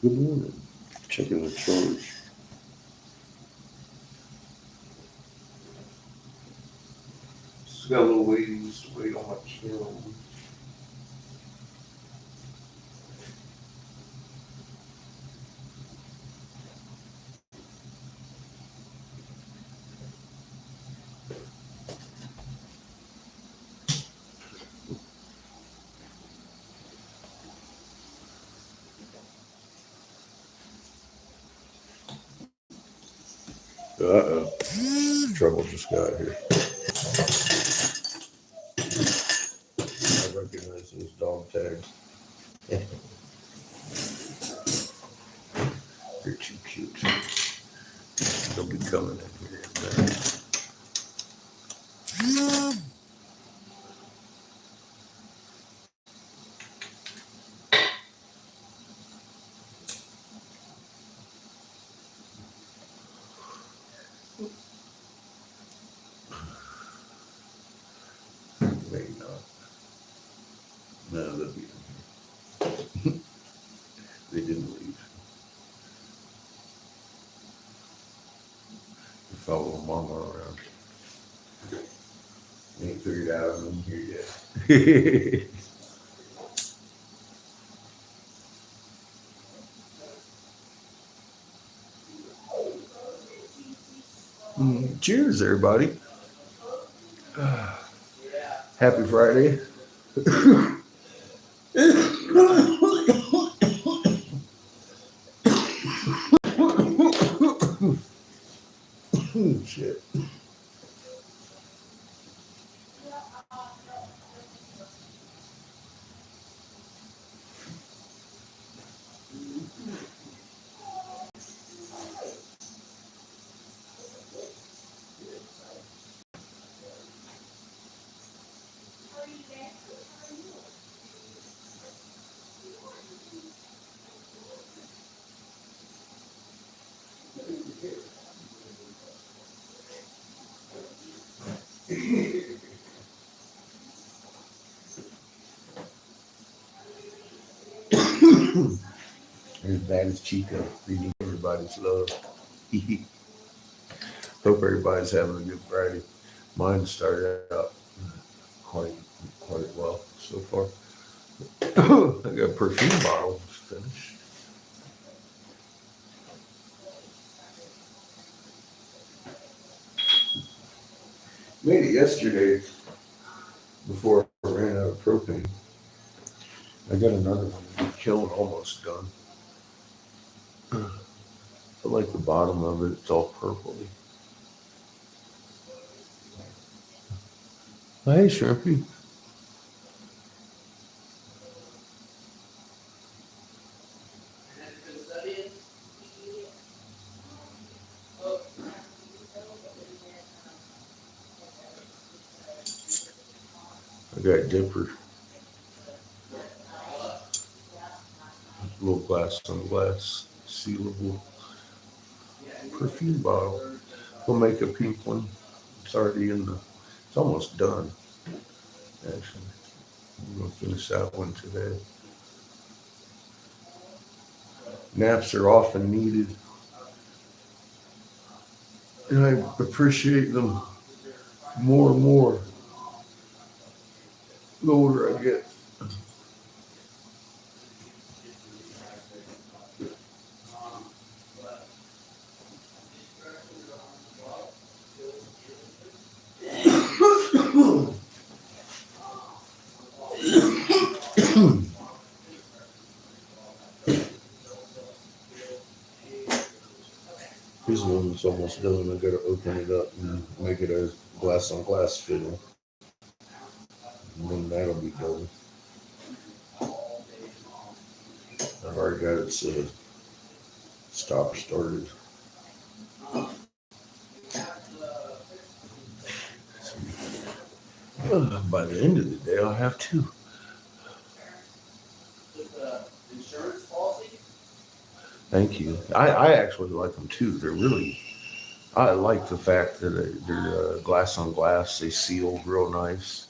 Good morning. Checking the charge. Just got a little ways to wait on my kiln. Uh-oh. Trouble just got here. I recognize those dog tags. They're too cute. They'll be coming in here in a minute. Maybe not. No, they'll be in here. They didn't leave. They follow mama around. They ain't figured out I'm in here yet. Cheers, everybody. Happy Friday. Shit. As bad as Chico, reading everybody's love. Hope everybody's having a good Friday. Mine started out quite well so far. I got a perfume bottle finished. Made it yesterday before I ran out of propane. I got another one. The kiln almost done. I like the bottom of it. It's all purpley. Oh, hey, Shrimpy. I got a dipper. Little glass on glass, sealable perfume bottle. We'll make a pink one. It's already in the, it's almost done, actually. I'm going to finish that one today. Naps are often needed, and I appreciate them more and more the older I get. This one's almost done. I gotta open it up and make it a glass on glass fitting. And then that'll be done. I've already got its stopper started. By the end of the day, I'll have two. Thank you. I actually like them too. They're really, I like the fact that they're glass on glass. They seal real nice.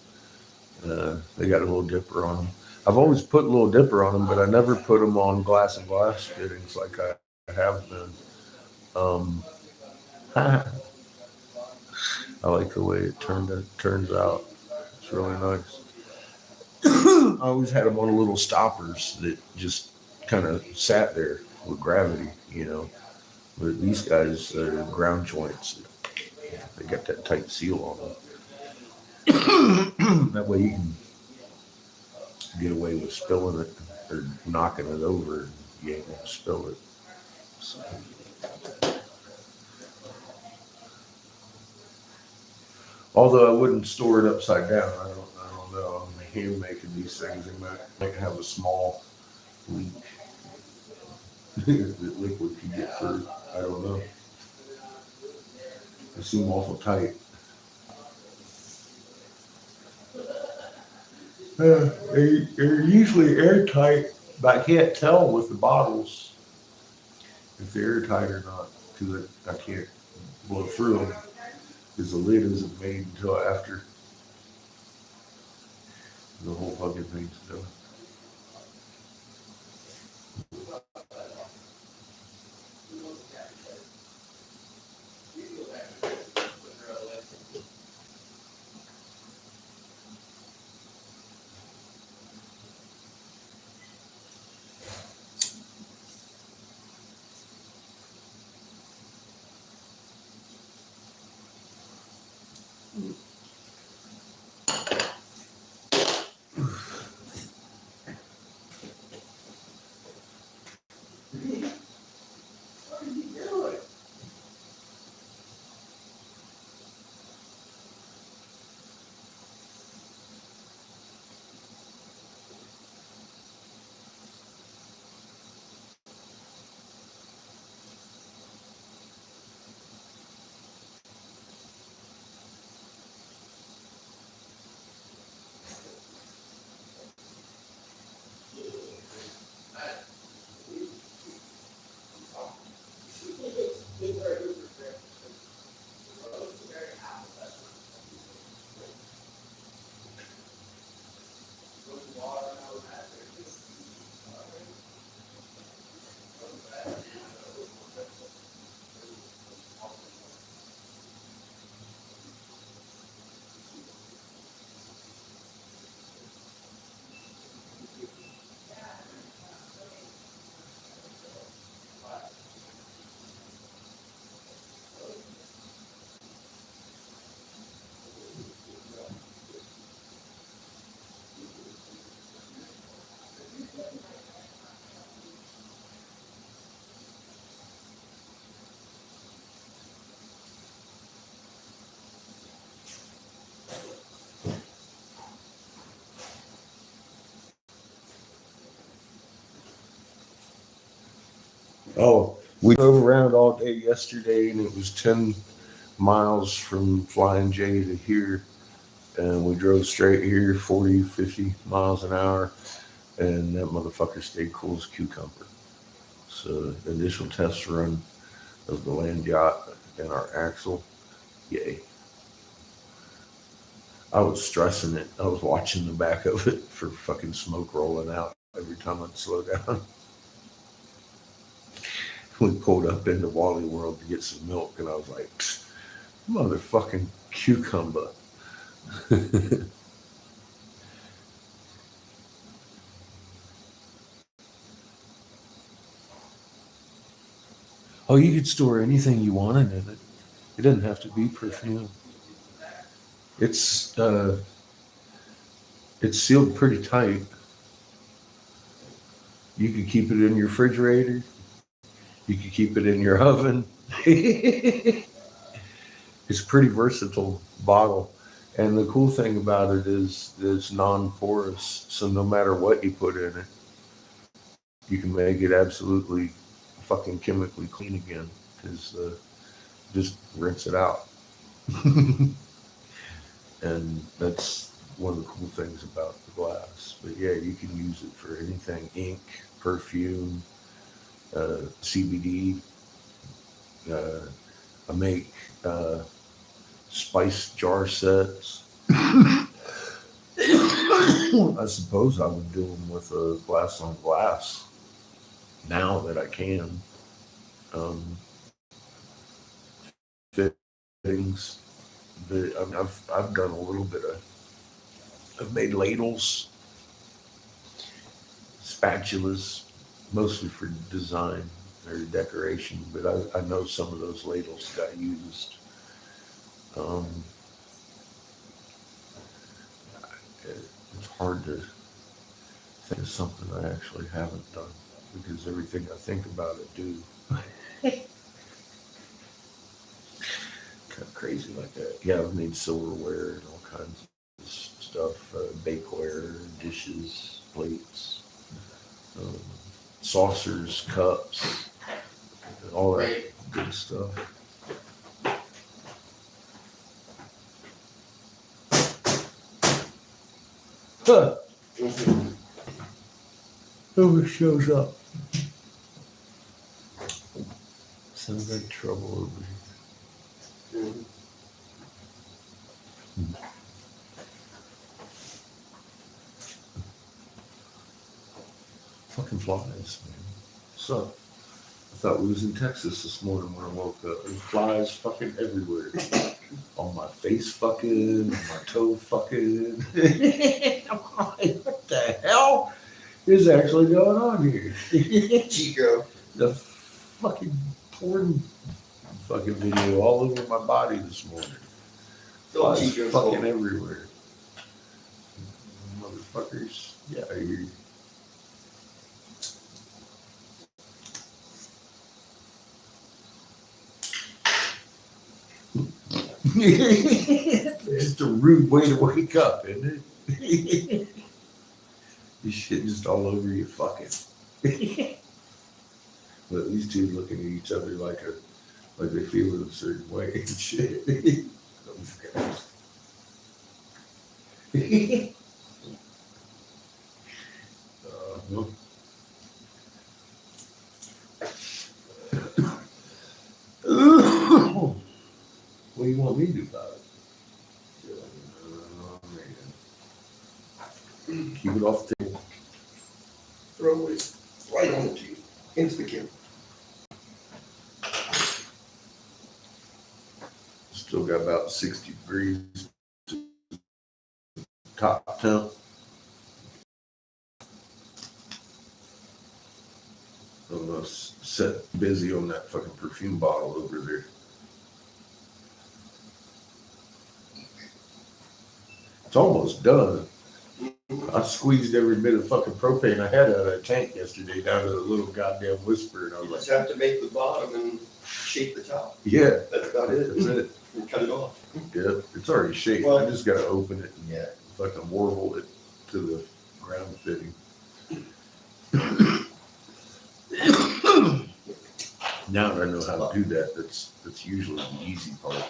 They got a little dipper on them. I've always put Little Dipper on them, but I never put them on glass and glass fittings like I have been. Um, I like the way it turns out. It's really nice. I always had them on little stoppers that just kind of sat there with gravity, you know. But these guys are ground joints. They got that tight seal on them. That way you can get away with spilling it or knocking it over. You ain't gonna spill it. So, although I wouldn't store it upside down. I don't know. I'm hand making these things. They might have a small leak that liquid can get through. I don't know. They seem awful tight. They're usually airtight, but I can't tell with the bottles if they're airtight or not because I can't blow through them because the lid isn't made until after the whole fucking thing's done. Oh, we drove around all day yesterday, and it was 10 miles from Flying J to here, and we drove straight here 40, 50 miles an hour, and that motherfucker stayed cool as a cucumber. So, initial test run of the land yacht and our axle, yay. I was stressing it. I was watching the back of it for fucking smoke rolling out every time I'd slow down. We pulled up into Wally World to get some milk, and I was like, motherfucking cucumber. Oh, you could store anything you wanted in it. It doesn't have to be perfume. It's it's sealed pretty tight. You could keep it in your refrigerator. You could keep it in your oven. It's a pretty versatile bottle. And the cool thing about it is that it's non-porous, so no matter what you put in it, you can make it absolutely fucking chemically clean again. Because just rinse it out. And that's one of the cool things about the glass. But yeah, you can use it for anything: ink, perfume, CBD. Uh, I make spice jar sets. I suppose I would do them with a glass on glass now that I can. Um, Fittings. I mean, I've done a little bit of. I've made ladles, spatulas, mostly for design or decoration. But I know some of those ladles got used. Um, it's hard to think of something I actually haven't done because everything I think about it do. Kind of crazy like that. Yeah, I've made silverware and all kinds of stuff, bakeware, dishes, plates, um, saucers, cups, all that good stuff. Huh. Who shows up? Sounds like trouble over here. Fucking flies, man. So, I thought we was in Texas this morning when I woke up. There's flies fucking everywhere. On my face fucking, on my toe fucking. I'm like, what the hell is actually going on here? Chico. The fucking porn fucking video all over my body this morning. Flies fucking everywhere. Motherfuckers. Yeah, I hear you. It's just a rude way to wake up, isn't it? This shit just all over you fucking. But these two looking at each other like they feel in a certain way and shit. Those guys. Well. What do you want me to do about it? Oh, man. Keep it off the table. Throw it right on it, into the camera. Still got about 60 degrees top temp. I'm set busy on that fucking perfume bottle over there. It's almost done. I squeezed every bit of fucking propane I had out of that tank yesterday down to the little goddamn whisper, and I was You like, just have to make the bottom and shape the top. yeah, That's about it. that's it. And cut it off. Yeah, it's already shaped. Well, I just got to open it and yeah. fucking warble it to the ground fitting. Now that I know how to do that, that's usually the easy part.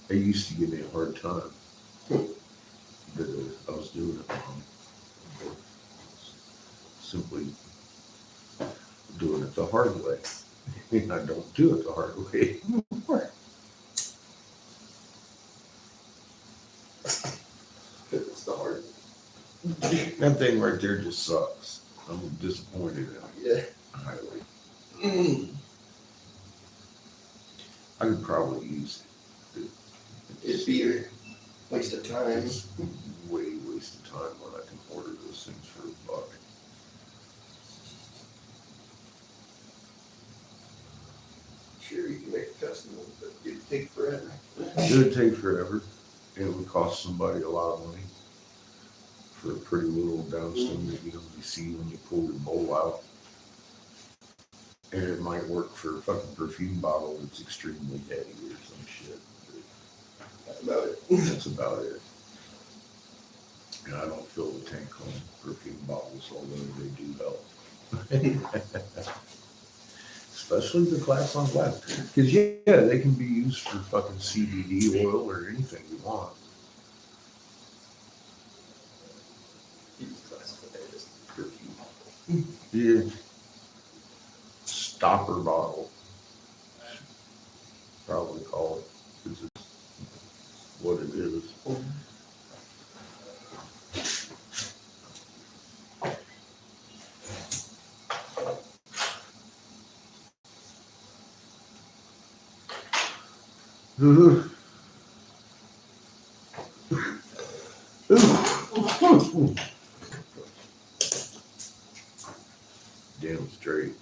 They used to give me a hard time that I was doing it wrong. Simply doing it the hard way. And I don't do it the hard way anymore. It's the hard. That thing right there just sucks. I'm disappointed in it. Yeah. Highly. I could probably use it. It'd be a waste of time. It's way waste of time when I can order those things for $1. Sure, you can make a custom one, but it'd take forever. It would take forever. And it would cost somebody a lot of money for a pretty little downstem that you don't really see when you pull your bowl out. And it might work for a fucking perfume bottle that's extremely heavy or some shit. That's about it. That's about it. And I don't fill the tank on perfume bottles, although they do help. Especially the glass on glass. Because, yeah, they can be used for fucking CBD oil or anything you want. Perfume. Yeah. Stopper bottle. Probably call it. Because it's what it is. Damn straight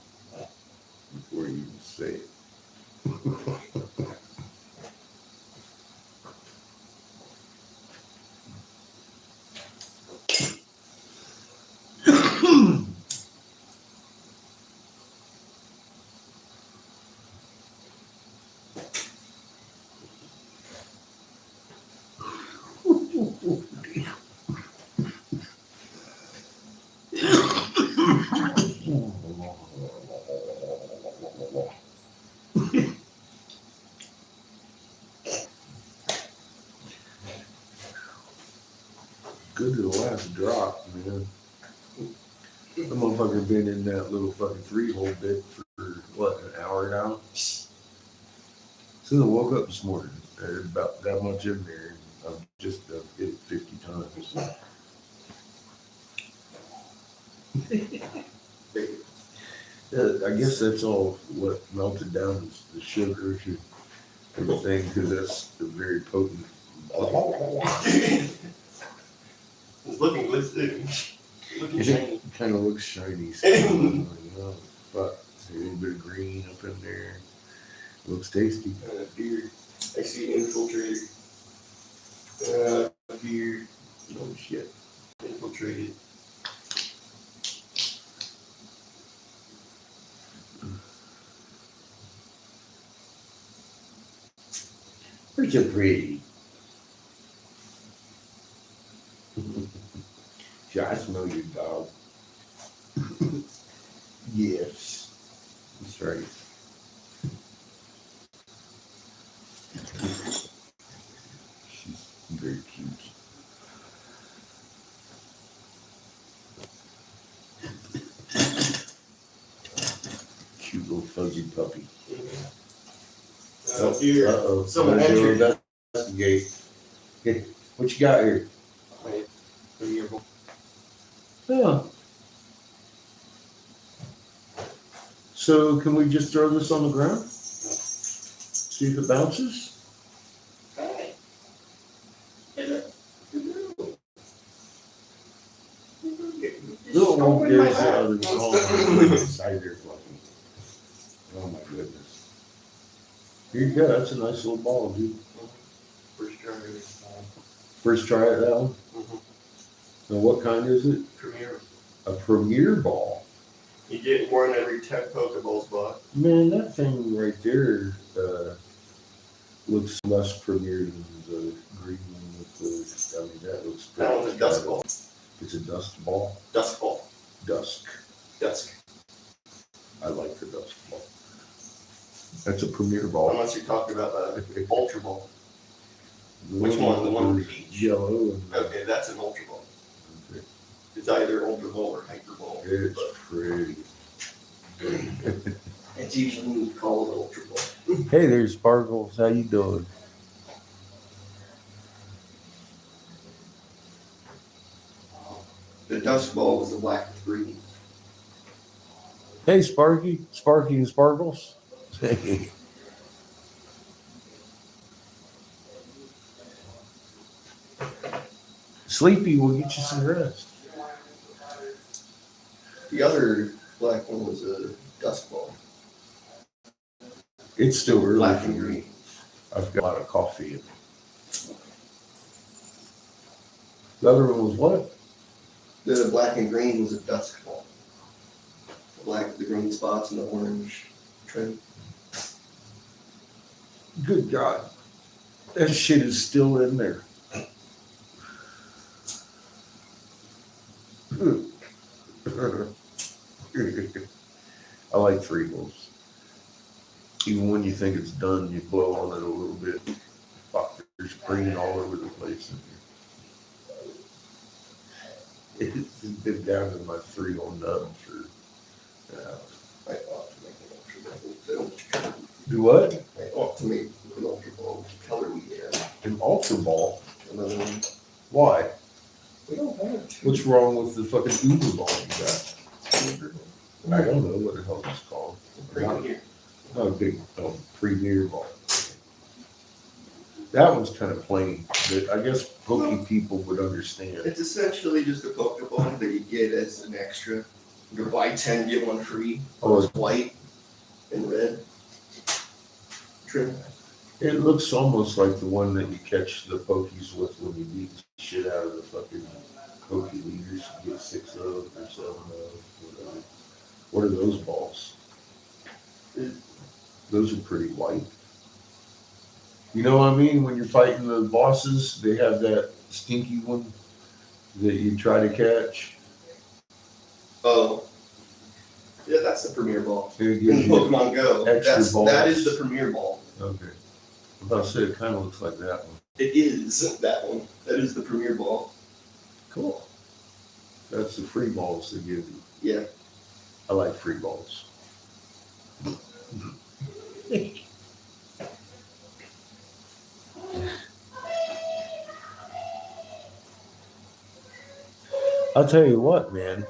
before you even say it. Good to the last drop, man. The motherfucker been in that little fucking 3-hole bit for what, an hour now? Since I woke up this morning, there's about that much in there. I've just hit it 50 times. I guess that's all what melted down is the sugar and everything, because that's a very potent. It's looking shiny. It kind of looks shiny. So, oh, fuck. A little bit of green up in there. Looks tasty. Beer. I see infiltrated. Beer. Oh shit. Infiltrated. Pretty pretty. Yeah, I smell your dog. Yes. That's right. She's very cute. Cute little fuzzy puppy. Here. Uh-oh. Someone Better go entered. investigate. Hey, what you got here? Wait. Yeah. So can we just throw this on the ground? See if it bounces? Hi. No, there's the other cider fluffy. Oh my goodness. Here you go. That's a nice little ball, dude. First try. First try at that one? Mm-hmm. Now what kind is it? Premier. A premier ball. You get one every 10 Pokeballs bought. Man, that thing right there looks less premier than the green one with the, I mean, that looks That one's a dust ball. It's a dust ball? Dusk ball. Dusk. Dusk. I like the dusk ball. That's a premier ball. Unless you're talking about the Ultra Ball. The Which one? The one with the beach? Yellow. And Okay, that's an Ultra Ball. okay. It's either Ultra Ball or Hyper Ball. It's pretty. It's usually called Ultra Ball. Hey there, Sparkles. How you doing? The Dusk Ball was the black with green. Hey, Sparky. Sparky and Sparkles. Sleepy, we'll get you some rest. The other black one was a Dusk Ball. It's still early Black for and me. green. I've got a lot of coffee in me. The other one was what? The black and green was a Dusk Ball. The black with the green spots and the orange trim. Good God. That shit is still in there. I like 3-holes. Even when you think it's done, you blow on it a little bit. Fuck, there's green all over the place in here. It's been down in my 3-hole nub for. I ought to make an Ultra Ball. Do what? I ought to make an Ultra Ball. Which color we have? An ultra ball. Another one. Why? We don't have two. What's wrong with the fucking Uber ball you got? I don't know what the hell it's called. Right here. Not a big premier ball. That one's kind of plain, but I guess pokey people would understand. It's essentially just a Pokeball that you get as an extra. You buy 10, get one free. Oh, It's white and red trim. It looks almost like the one that you catch the pokies with when you beat the shit out of the fucking pokey leaders. You get 6 of or 7 of, whatever. What are those balls? Those are pretty white. You know what I mean? When you're fighting the bosses, they have that stinky one that you try to catch. Oh. Yeah, that's the premier ball. And it In gives you Pokemon Go. extra balls. That is the premier ball. Okay. I'm about to say it kind of looks like that one. It is that one. That is the premier ball. Cool. That's the free balls they give you. Yeah. I like free balls. I'll tell you what, man.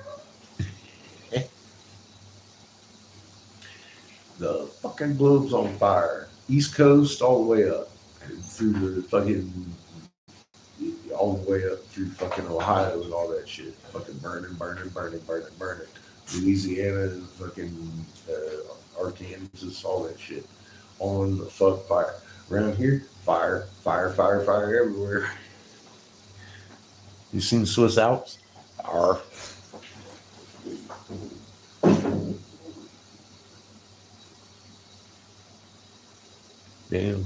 The fucking globe's on fire. East Coast all the way up. And through the fucking, all the way up through fucking Ohio and all that shit. Fucking burning. Louisiana and fucking Arkansas, all that shit. On the fuck fire. Around here, fire everywhere. You seen Swiss Alps? Arr. Damn.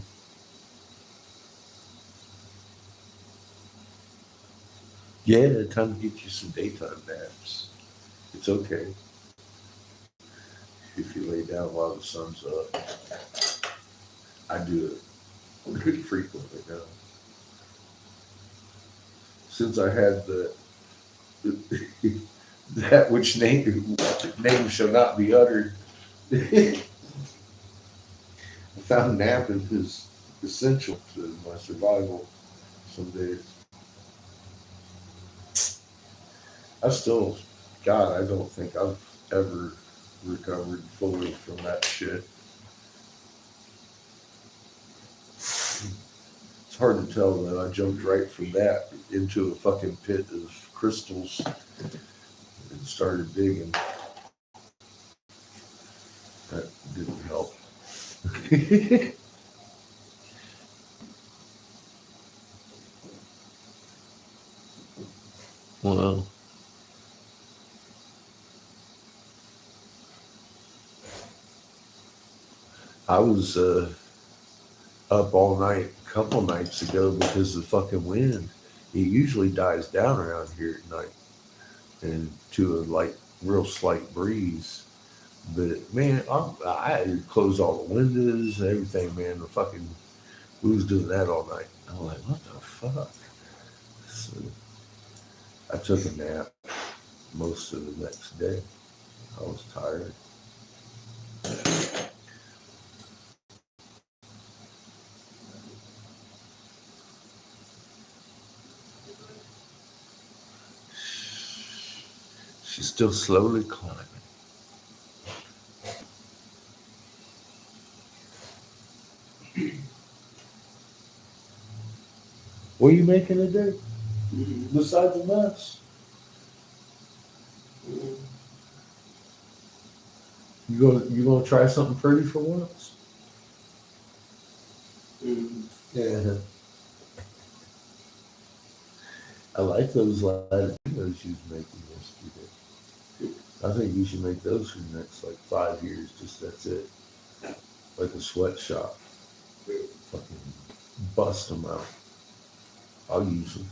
Yeah, time to get you some daytime naps. It's okay. If you lay down while the sun's up. I do it pretty frequently now. Since I had the that which name shall not be uttered. I found napping is essential to my survival some days. I don't think I've ever recovered fully from that shit. It's hard to tell though. I jumped right from that into a fucking pit of crystals and started digging. That didn't help. Well, I was up all night a couple nights ago because of the fucking wind. It usually dies down around here at night and to a like real slight breeze. But man, I had to close all the windows and everything, man. We was doing that all night. I'm like, what the fuck? So I took a nap most of the next day. I was tired. She's still slowly climbing. What are you making today? Besides a mess? You gonna try something pretty for once? Yeah. I like those latinos you was making yesterday. I think you should make those for the next like 5 years. Just that's it. Like a sweatshop. Fucking bust them out. I'll use them.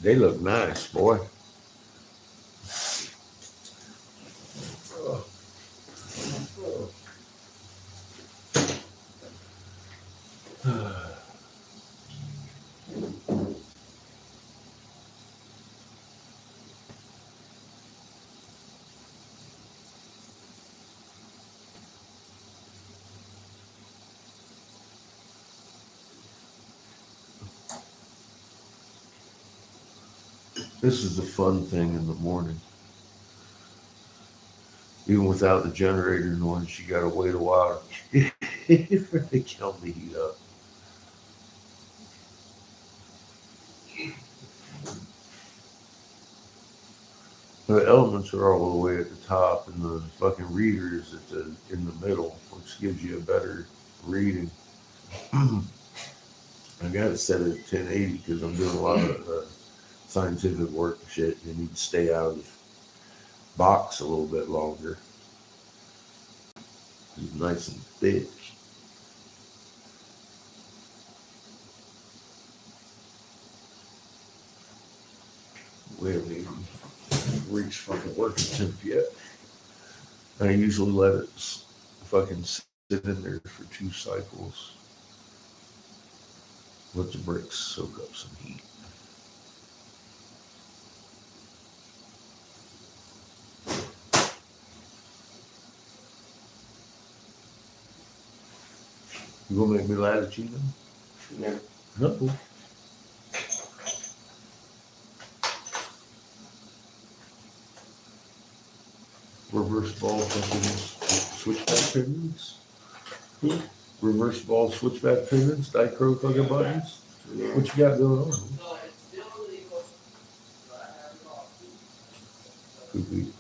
They look nice, boy. This is the fun thing in the morning. Even without the generator noise, you gotta wait a while for the kiln to heat up. The elements are all the way at the top, and the fucking reader is in the middle, which gives you a better reading. I got it set at 1080 because I'm doing a lot of scientific work and shit. You need to stay out of the box a little bit longer. It's nice and thick. We haven't even reached fucking working temp yet. I usually let it fucking sit in there for 2 cycles. Let the bricks soak up some heat. You gonna make me latitude? No. No. Reverse ball fucking switchback pins. Reverse ball switchback pins, dichro fucking buttons. What you got going on? Could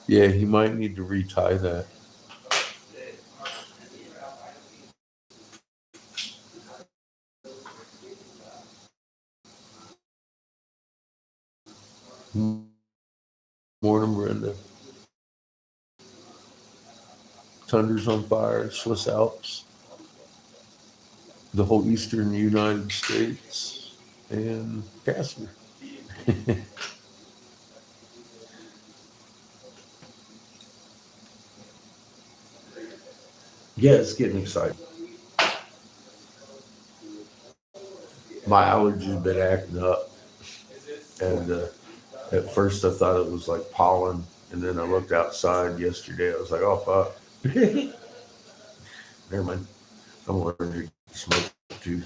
Yeah, he might need to retie that. Morning, Brenda. Tunder's on fire, Swiss Alps, the whole eastern United States, and Casper. Yeah, it's getting exciting. My allergies been acting up, and at first I thought it was like pollen, and then I looked outside yesterday. I was like, oh fuck, never mind. I'm allergic to smoke too.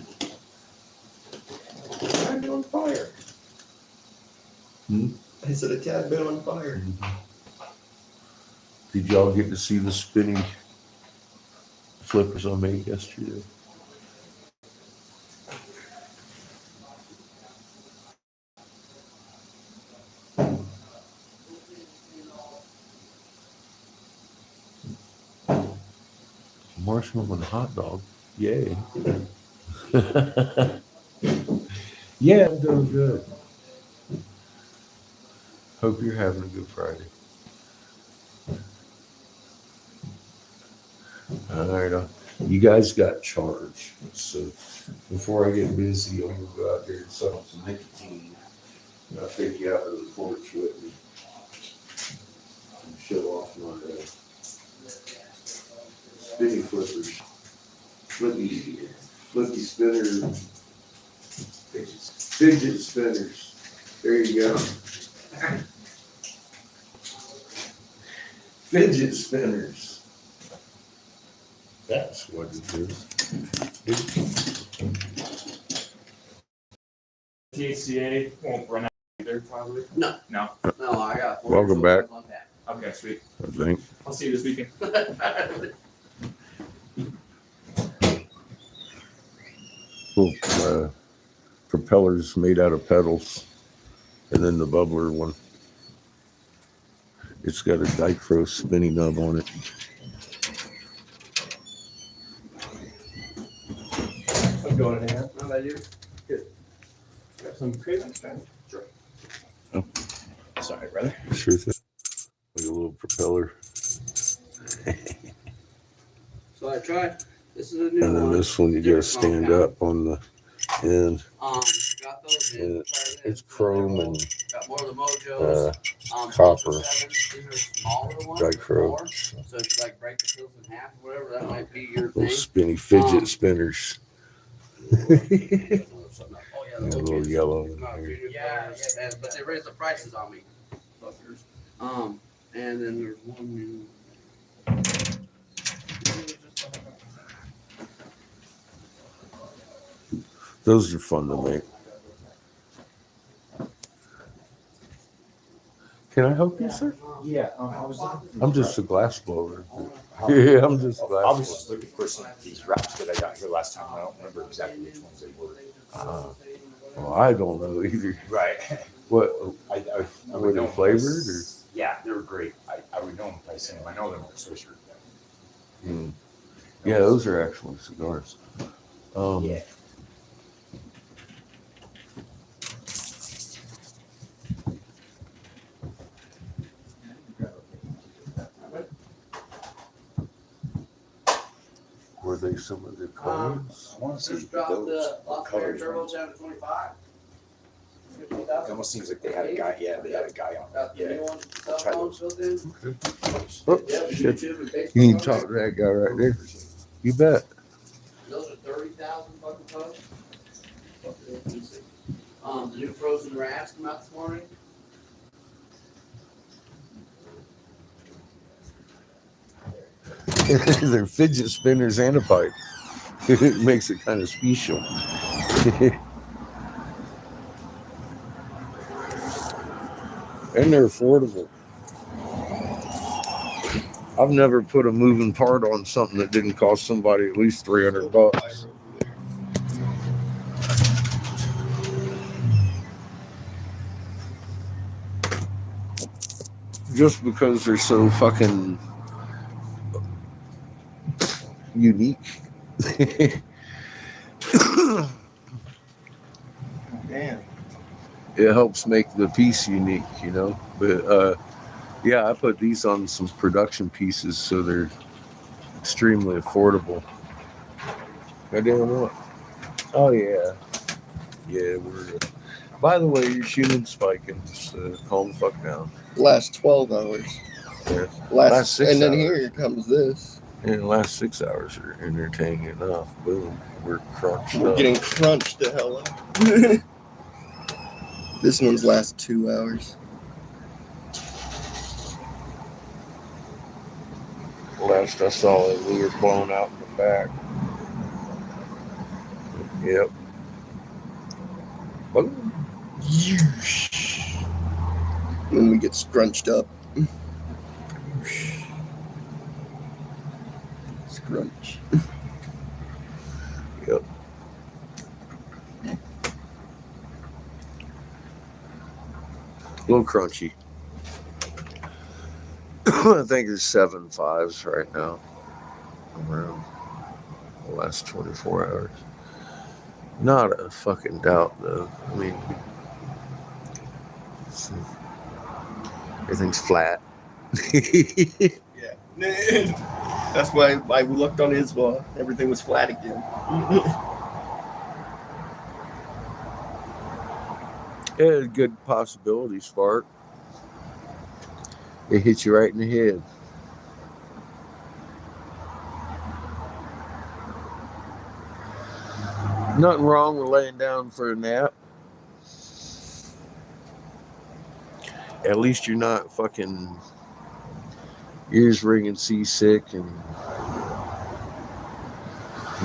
I'm on fire. I said a tad bit on fire. Mm-hmm. Did y'all get to see the spinning flippers I made yesterday? Marshmallow and hot dog. Yay. Yeah, I'm doing good. Hope you're having a good Friday. All right. You guys got charged. So before I get busy, I'm going to go out there and suck some nicotine. And I'll take you out to the porch with me and show off my spinny flippers. Flippy spinner. Fidget spinners. There you go. Fidget spinners. That's what it is. THCA won't run out either, probably. No. No. No, I got. Welcome back. Okay, sweet. I think. I'll see you this weekend. Cool. Propellers made out of pedals, and then the bubbler one. It's got a dichro spinning nub on it. going in. How about you? Got some cravings, man. Sure. Sorry, brother. Sure thing. Like a little propeller. So I tried. This is a new And then one. this one, you gotta stand up on the end. Got those in. And Tried it. it's chrome and Got more of the Mojos. copper. These are smaller ones. Dichroic. So if you like break the pills in half or whatever, that might be your Little thing. spinny fidget spinners. Oh yeah, A little yellow. Yeah, but they raised the prices on me. And then there's one new. Those are fun to make. Can I help you, sir? Yeah, I was looking. I'm just a glass blower. Yeah, I'm just a I glass was just looking for some of these wraps that I got here last time. I don't remember exactly which ones they were. blower. Well, I don't know either. Right. What? I Were would they know them flavored, if I- Yeah, they were great. I would know them if I seen them. I know them from Swisher. Yeah, those are actually cigars. Yeah. Were they some of the colors? I want to see Just dropped those. the What Lost Bear colors? Turbos down to 25. It almost seems like they had a guy. Yeah, they had a guy on. Got the Yeah. new one, cell try phones built in. Oh, Yeah, shit. YouTube and Facebook. You need to talk to that guy right there. You bet. Those are 30,000 fucking posts. The new frozen wraps come out this morning. They're fidget spinners and a pipe. It makes it kind of special. And they're affordable. I've never put a moving part on something that didn't cost somebody at least $300. Just because they're so fucking unique. Damn. It helps make the piece unique, you know. But yeah, I put these on some production pieces so they're extremely affordable. Goddamn what? Oh yeah, yeah. We're. By the way, you're shooting spiking. Just calm the fuck down. Last 12 hours. Yeah. Last 6 and then hours. here comes this. And the last 6 hours are entertaining enough. Boom, we're crunched We're up. getting crunched to hell up. This one's last 2 hours. Last I saw it, we were blown out in the back. Yep. Boom. When we get scrunched up. Scrunch. Yep. A little crunchy. I think there's 7 5s right now. Around the last 24 hours. Not a fucking doubt, though. I mean, everything's flat. Yeah. That's why I looked on his wall. Everything was flat again. Yeah, good possibility, Spark. It hit you right in the head. Nothing wrong with laying down for a nap. At least you're not fucking ears ringing, seasick, and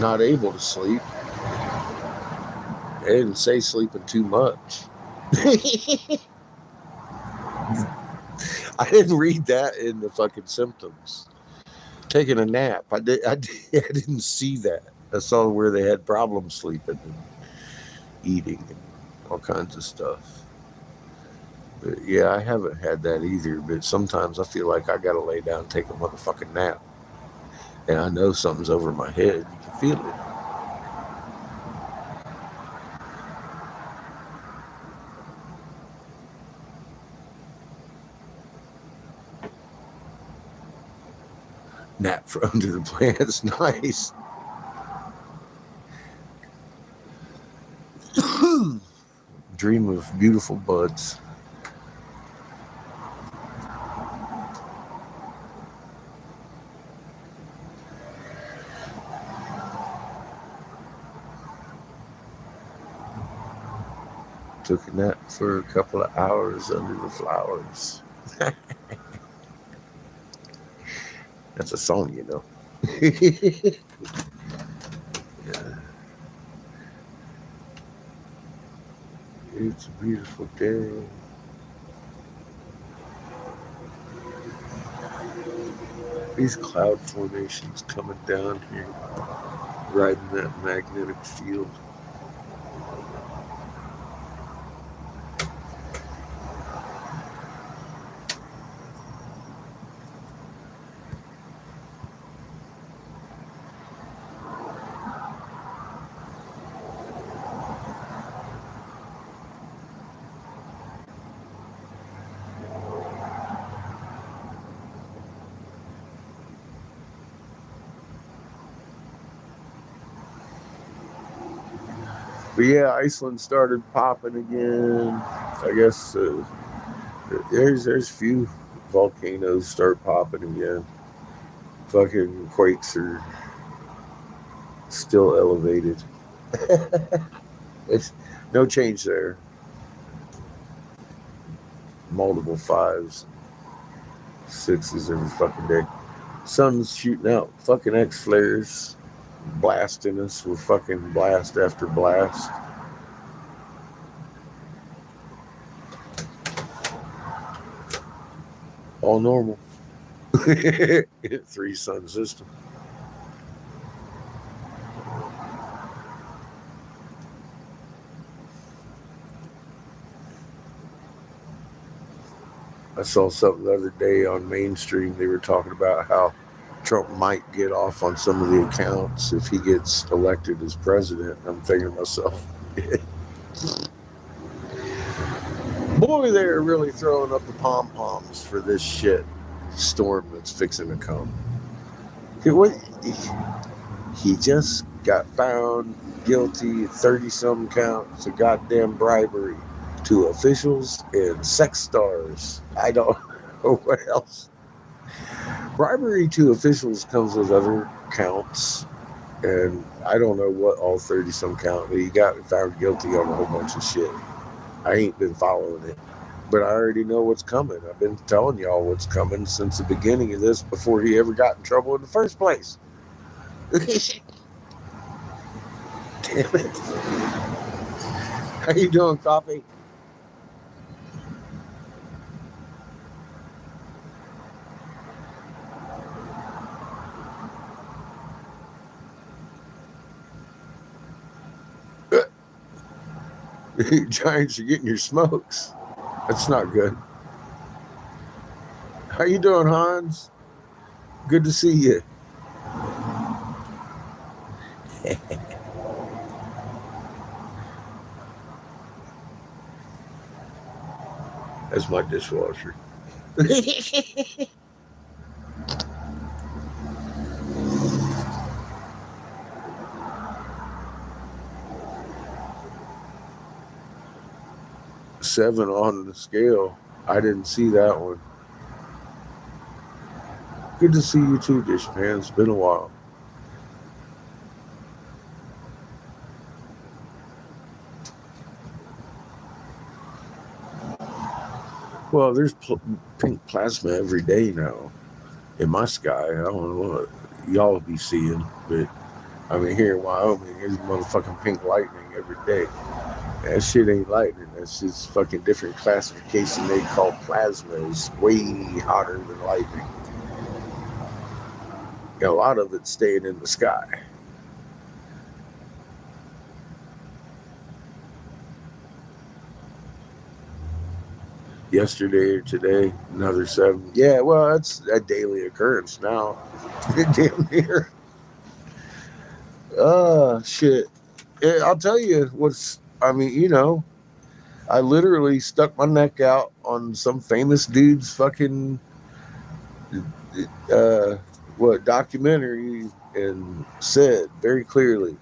not able to sleep. They didn't say sleeping too much. I didn't read that in the fucking symptoms. Taking a nap. I didn't see that. I saw where they had problems sleeping and eating and all kinds of stuff. But yeah, I haven't had that either. But sometimes I feel like I gotta lay down and take a motherfucking nap. And I know something's over my head. You can feel it. Nap for under the plants. Nice. Dream of beautiful buds. Took a nap for a couple of hours under the flowers. That's a song, you know. Yeah. It's a beautiful day. These cloud formations coming down here, riding that magnetic field. But yeah, Iceland started popping again. I guess there's few volcanoes start popping again. Fucking quakes are still elevated. It's no change there. Multiple fives, sixes every fucking day. Sun's shooting out fucking X flares, blasting us with fucking blast after blast. All normal. 3 sun system. I saw something the other day on mainstream. They were talking about how Trump might get off on some of the accounts if he gets elected as president. I'm thinking to myself, boy, they're really throwing up the pom-poms for this shit storm that's fixing to come. He just got found guilty of 30-some counts of goddamn bribery to officials and sex stars. I don't know what else. Bribery to officials comes with other counts, and I don't know what all 30-some count. He got found guilty on a whole bunch of shit. I ain't been following it, but I already know what's coming. I've been telling y'all what's coming since the beginning of this, before he ever got in trouble in the first place. Damn it. How you doing, Coffee? Giants are getting your smokes. That's not good. How you doing, Hans? Good to see you. That's my dishwasher. Seven on the scale. I didn't see that one. Good to see you too, Dishpan. It's been a while. Well, there's pink plasma every day now in my sky. I don't know what y'all be seeing, but I mean, here in Wyoming, there's motherfucking pink lightning every day. That shit ain't lightning. That's just fucking different classification they call plasma. It's way hotter than lightning. A lot of it's staying in the sky. Yesterday or today, another 7. Yeah, well, that's a daily occurrence now. Damn near. Shit. I'll tell you what's, I mean, you know, I literally stuck my neck out on some famous dude's fucking documentary and said very clearly,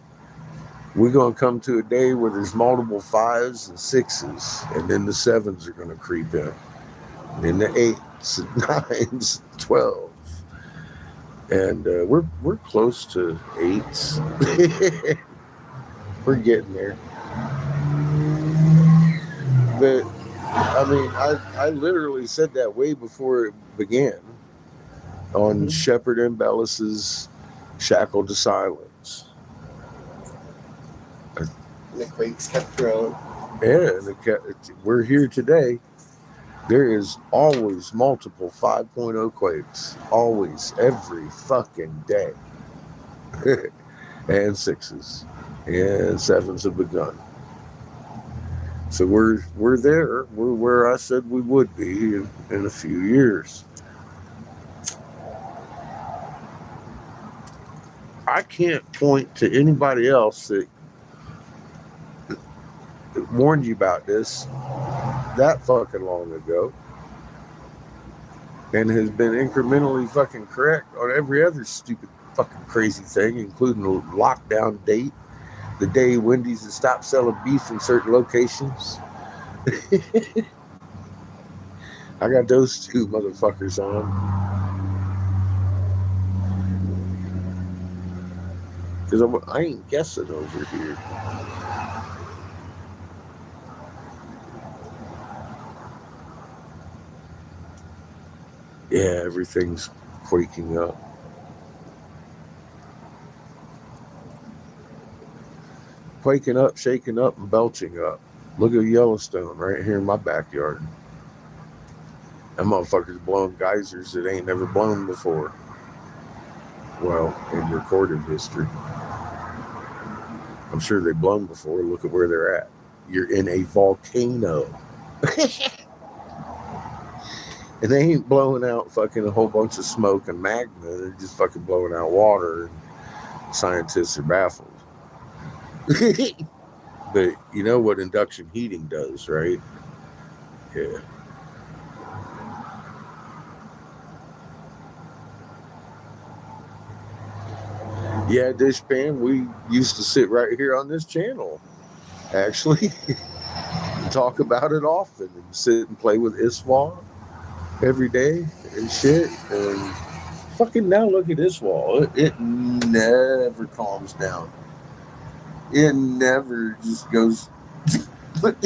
we're going to come to a day where there's multiple 5s and 6s, and then the 7s are going to creep in, and then the 8s and 9s, 12, and we're close to 8s. We're getting there. But I mean, I literally said that way before it began on Shepard and Bellis's Shackled to Silence. And the quakes kept growing. Yeah, we're here today. There is always multiple 5.0 quakes. Always, every fucking day. And 6s. And 7s have begun. So we're there. We're where I said we would be in a few years. I can't point to anybody else that warned you about this that fucking long ago and has been incrementally fucking correct on every other stupid fucking crazy thing, including the lockdown date, the day Wendy's has stopped selling beef in certain locations. I got those two motherfuckers on. Because I ain't guessing over here. Yeah, everything's quaking up. Quaking up, shaking up, and belching up. Look at Yellowstone right here in my backyard. That motherfucker's blowing geysers that ain't never blown before. Well, in recorded history. I'm sure they've blown before. Look at where they're at. You're in a volcano. And they ain't blowing out fucking a whole bunch of smoke and magma. They're just fucking blowing out water. And scientists are baffled. But you know what induction heating does, right? Yeah. Yeah, Dishpan, we used to sit right here on this channel, actually, and talk about it often and sit and play with Iswa every day and shit. And fucking now look at Iswa. It never calms down. It never just goes. It's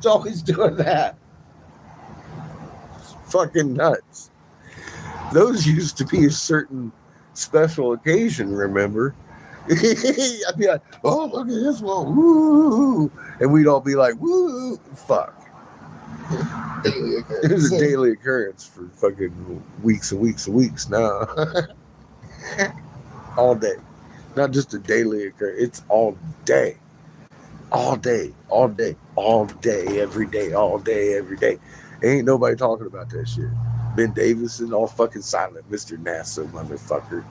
always doing that. It's fucking nuts. Those used to be a certain special occasion, remember? I'd be like, oh, look at this one, woo! And we'd all be like, woo! Fuck. Daily occurrence. It was a daily occurrence for fucking weeks and weeks and weeks now. All day. Not just a daily occurrence, it's all day. All day, all day, all day, every day, all day, every day. Ain't nobody talking about that shit. Ben Davison, all fucking silent. Mr. NASA, motherfucker.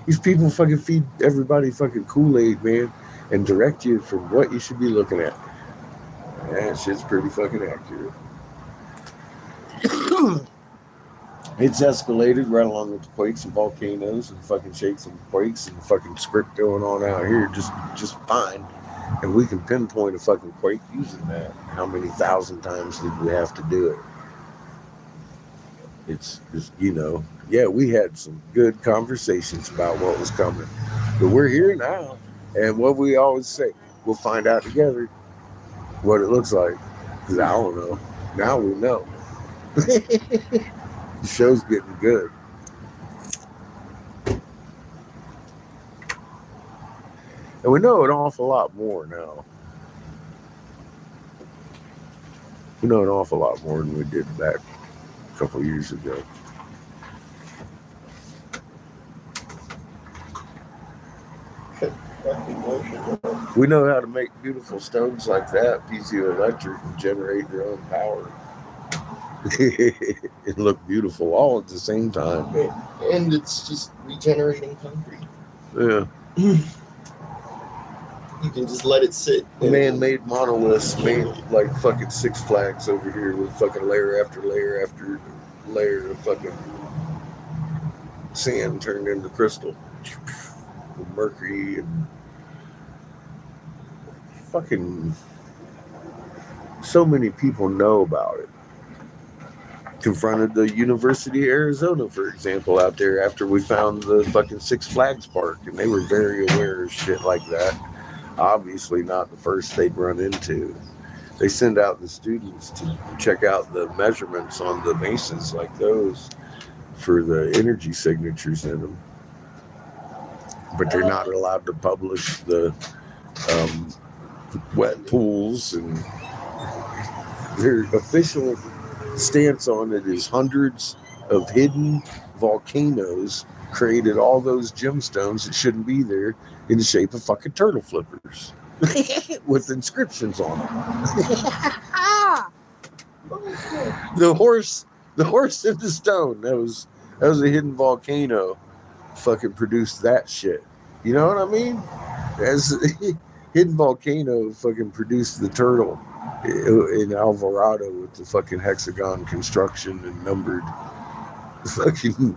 These people fucking feed everybody fucking Kool-Aid, man, and direct you from what you should be looking at. That shit's pretty fucking accurate. It's escalated right along with the quakes and volcanoes and fucking shakes and quakes and fucking script going on out here just fine. And we can pinpoint a fucking quake using that. How many thousand times did we have to do it? It's just, you know, yeah, we had some good conversations about what was coming. But we're here now. And what we always say, we'll find out together what it looks like. Because I don't know. Now we know. The show's getting good. And we know an awful lot more now. We know an awful lot more than we did back a couple years ago. We know how to make beautiful stones like that, piezoelectric, and generate their own power. It looked beautiful all at the same time. And it's just regenerating concrete. Yeah. You can just let it sit. Man-made monoliths made like fucking Six Flags over here with fucking layer after layer after layer of fucking sand turned into crystal. Mercury and fucking so many people know about it. Confronted the University of Arizona, for example, out there after we found the fucking Six Flags park, and they were very aware of shit like that. Obviously not the first they'd run into. They send out the students to check out the measurements on the mesas like those for the energy signatures in them. But they're not allowed to publish the wet pools, and their official stance on it is hundreds of hidden volcanoes created all those gemstones that shouldn't be there in the shape of fucking turtle flippers with inscriptions on them. the horse in the stone, that was a hidden volcano fucking produced that shit. You know what I mean? As hidden volcano fucking produced the turtle in Alvarado with the fucking hexagon construction and numbered fucking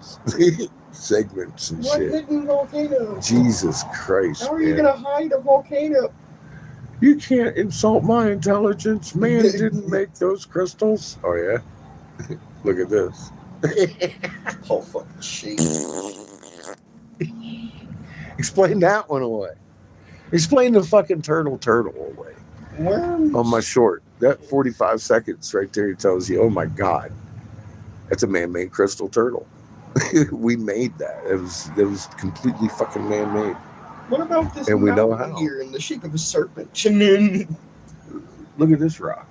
segments and What shit. hidden volcano? Jesus Christ. How are you man. gonna hide a volcano? You can't insult my intelligence. Man didn't make those crystals. Oh yeah? Look at this. Oh fucking shit. Explain that one away. Explain the fucking turtle away. Where? On my short. That 45 seconds right there tells you, oh my God. That's a man-made crystal turtle. We made that. It was completely fucking man-made. What about this And we know mountain how. here in the shape of a serpent? And then Look at this rock.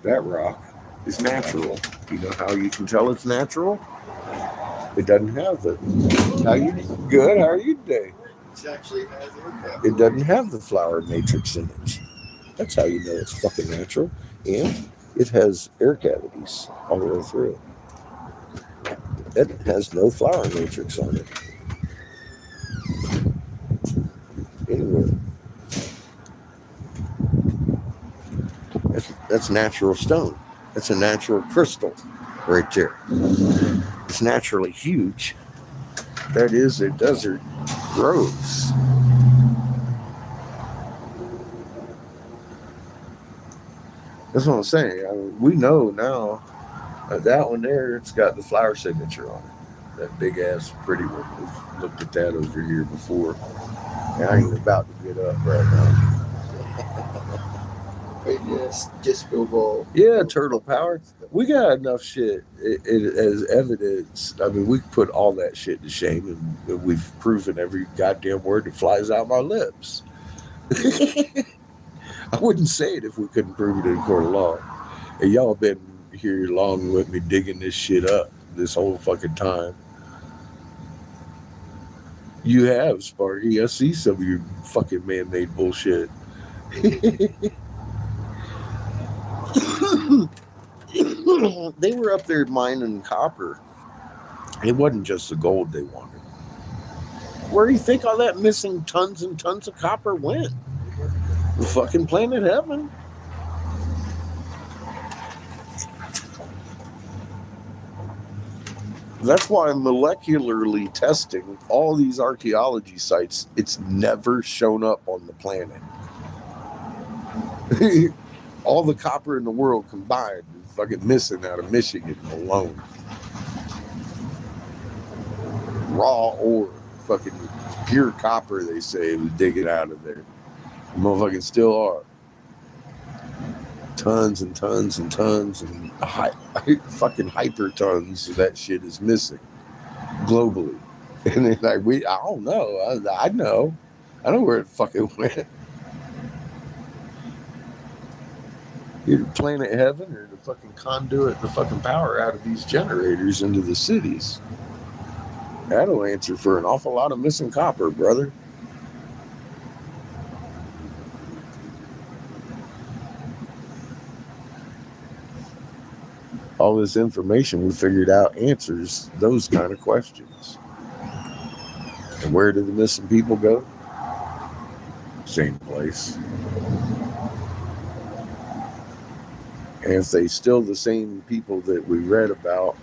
That rock is natural. You know how you can tell it's natural? It doesn't have it. How you good? How are you today? it actually has air It doesn't have the flower matrix in it. That's how you know it's fucking natural. And it has air cavities all the way through. It has no flower matrix on it. Anywhere. That's natural stone. That's a natural crystal right there. It's naturally huge. That is a desert rose. That's what I'm saying. I mean, we know now that one there, it's got the flower signature on it. That big ass pretty one. We've looked at that over here before. And I ain't about to get up right now. Wait, yes, disco ball. Yeah, turtle power. We got enough shit as evidence. I mean, we put all that shit to shame, and we've proven every goddamn word that flies out my lips. I wouldn't say it if we couldn't prove it in court of law. And y'all been here long with me digging this shit up this whole fucking time. You have, Sparky. I see some of your fucking man-made bullshit. They were up there mining copper. It wasn't just the gold they wanted. Where do you think all that missing tons and tons of copper went? The fucking planet heaven. That's why molecularly testing all these archaeology sites, it's never shown up on the planet. All the copper in the world combined is fucking missing out of Michigan alone. Raw ore, fucking pure copper, they say, was digging out of there. Motherfucking still are. Tons and tons and tons and fucking hyper tons of that shit is missing globally. And they're like, I don't know. I know. I know where it fucking went. Either planet heaven or the fucking conduit, the fucking power out of these generators into the cities. That'll answer for an awful lot of missing copper, brother. All this information we figured out answers those kind of questions. And where do the missing people go? same place. And if they still the same people that we read about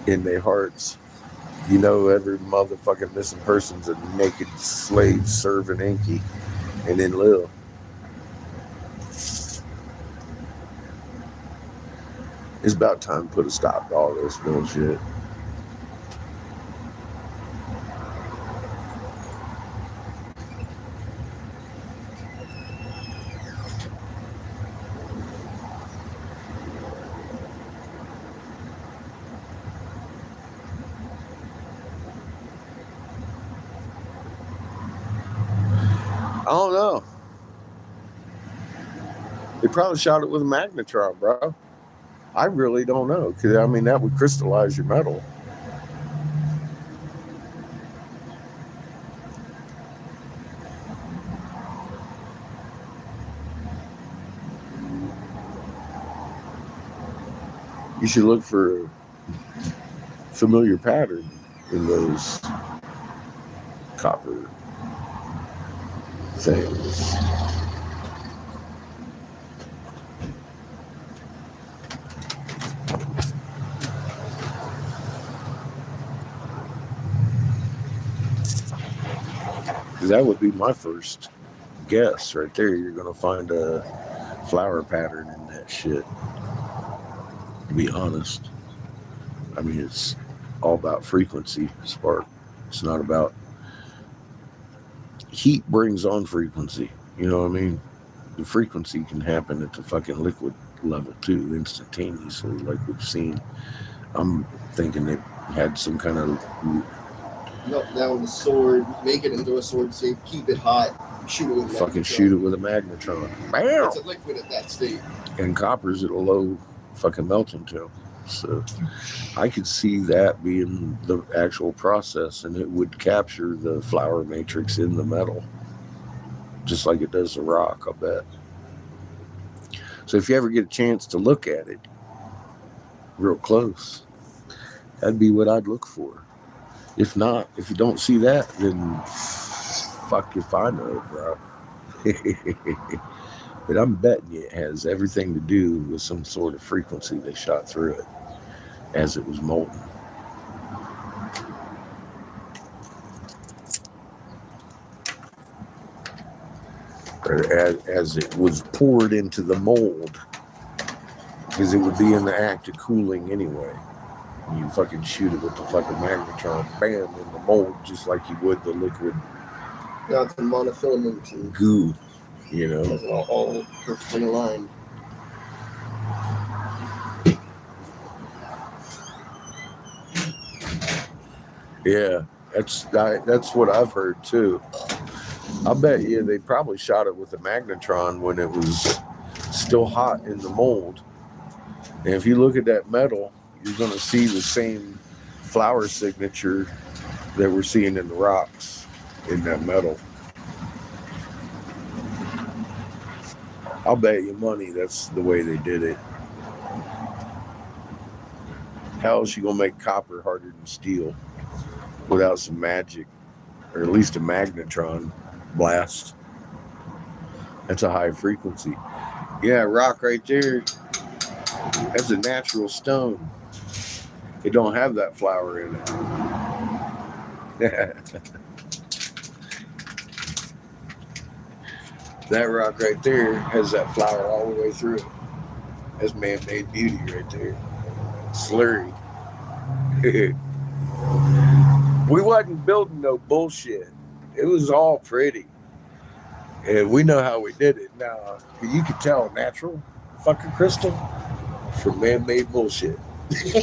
in their hearts, you know, every motherfucking missing person's a naked slave serving Inky and then Lil. It's about time to put a stop to all this bullshit. I don't know. They probably shot it with a magnetron, bro. I really don't know. Cause I mean, that would crystallize your metal. You should look for a familiar pattern in those copper things. Because that would be my first guess right there. You're going to find a flower pattern in that shit. To be honest. I mean, it's all about frequency, spark. It's not about... Heat brings on frequency. You know what I mean? The frequency can happen at the fucking liquid level too, instantaneously, like we've seen. I'm thinking they had some kind of... Melt down the sword, make it into a sword shape, keep it hot, shoot it with a fucking magnetron. shoot it with a magnetron. Bam! It's a liquid at that state. And copper's at a low fucking melting temp. So I could see that being the actual process, and it would capture the flower matrix in the metal, just like it does the rock, I bet. So if you ever get a chance to look at it real close, that'd be what I'd look for. If not, if you don't see that, then fuck if I know, bro. But I'm betting you it has everything to do with some sort of frequency they shot through it as it was molten. Or as it was poured into the mold, because it would be in the act of cooling anyway. You fucking shoot it with the fucking magnetron, bam, in the mold, just like you would the liquid Now it's a monofilament and goo, you know. it's all perfectly aligned. Yeah, that's what I've heard too. I bet you they probably shot it with a magnetron when it was still hot in the mold. And if you look at that metal, you're going to see the same flower signature that we're seeing in the rocks in that metal. I'll bet you money that's the way they did it. How else you going to make copper harder than steel without some magic, or at least a magnetron blast? That's a high frequency. Yeah, rock right there. That's a natural stone. It don't have that flower in it. That rock right there has that flower all the way through it. That's man-made beauty right there. Slurry. We wasn't building no bullshit. It was all pretty. And we know how we did it. Now, you can tell natural fucking crystal from man-made bullshit. It's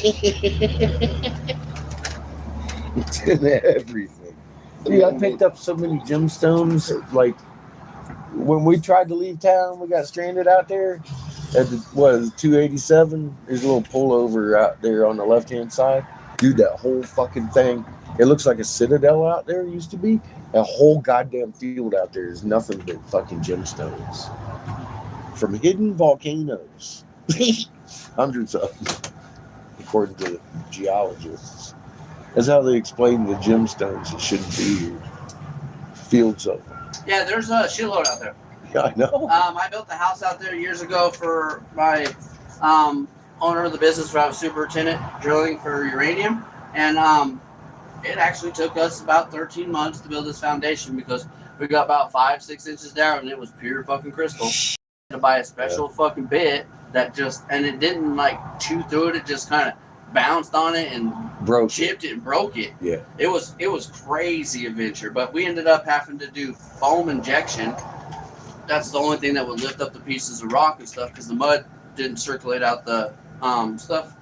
in everything. Dude, I picked up so many gemstones. Like, when we tried to leave town, we got stranded out there at the, 287? There's a little pullover out there on the left-hand side. Dude, that whole fucking thing, it looks like a citadel out there used to be. A whole goddamn field out there is nothing but fucking gemstones. From hidden volcanoes. Hundreds of them, according to geologists. That's how they explain the gemstones that shouldn't be here. fields of them. Yeah, there's a shitload out there. Yeah, I know. I built a house out there years ago for my owner of the business where I was superintendent drilling for uranium. And it actually took us about 13 months to build this foundation because we got about 5-6 inches down and it was pure fucking crystal. To buy a special fucking bit that just, and it didn't like chew through it, it just kind of bounced on it and chipped it and broke it. Yeah. It was crazy adventure, but we ended up having to do foam injection. That's the only thing that would lift up the pieces of rock and stuff because the mud didn't circulate out the stuff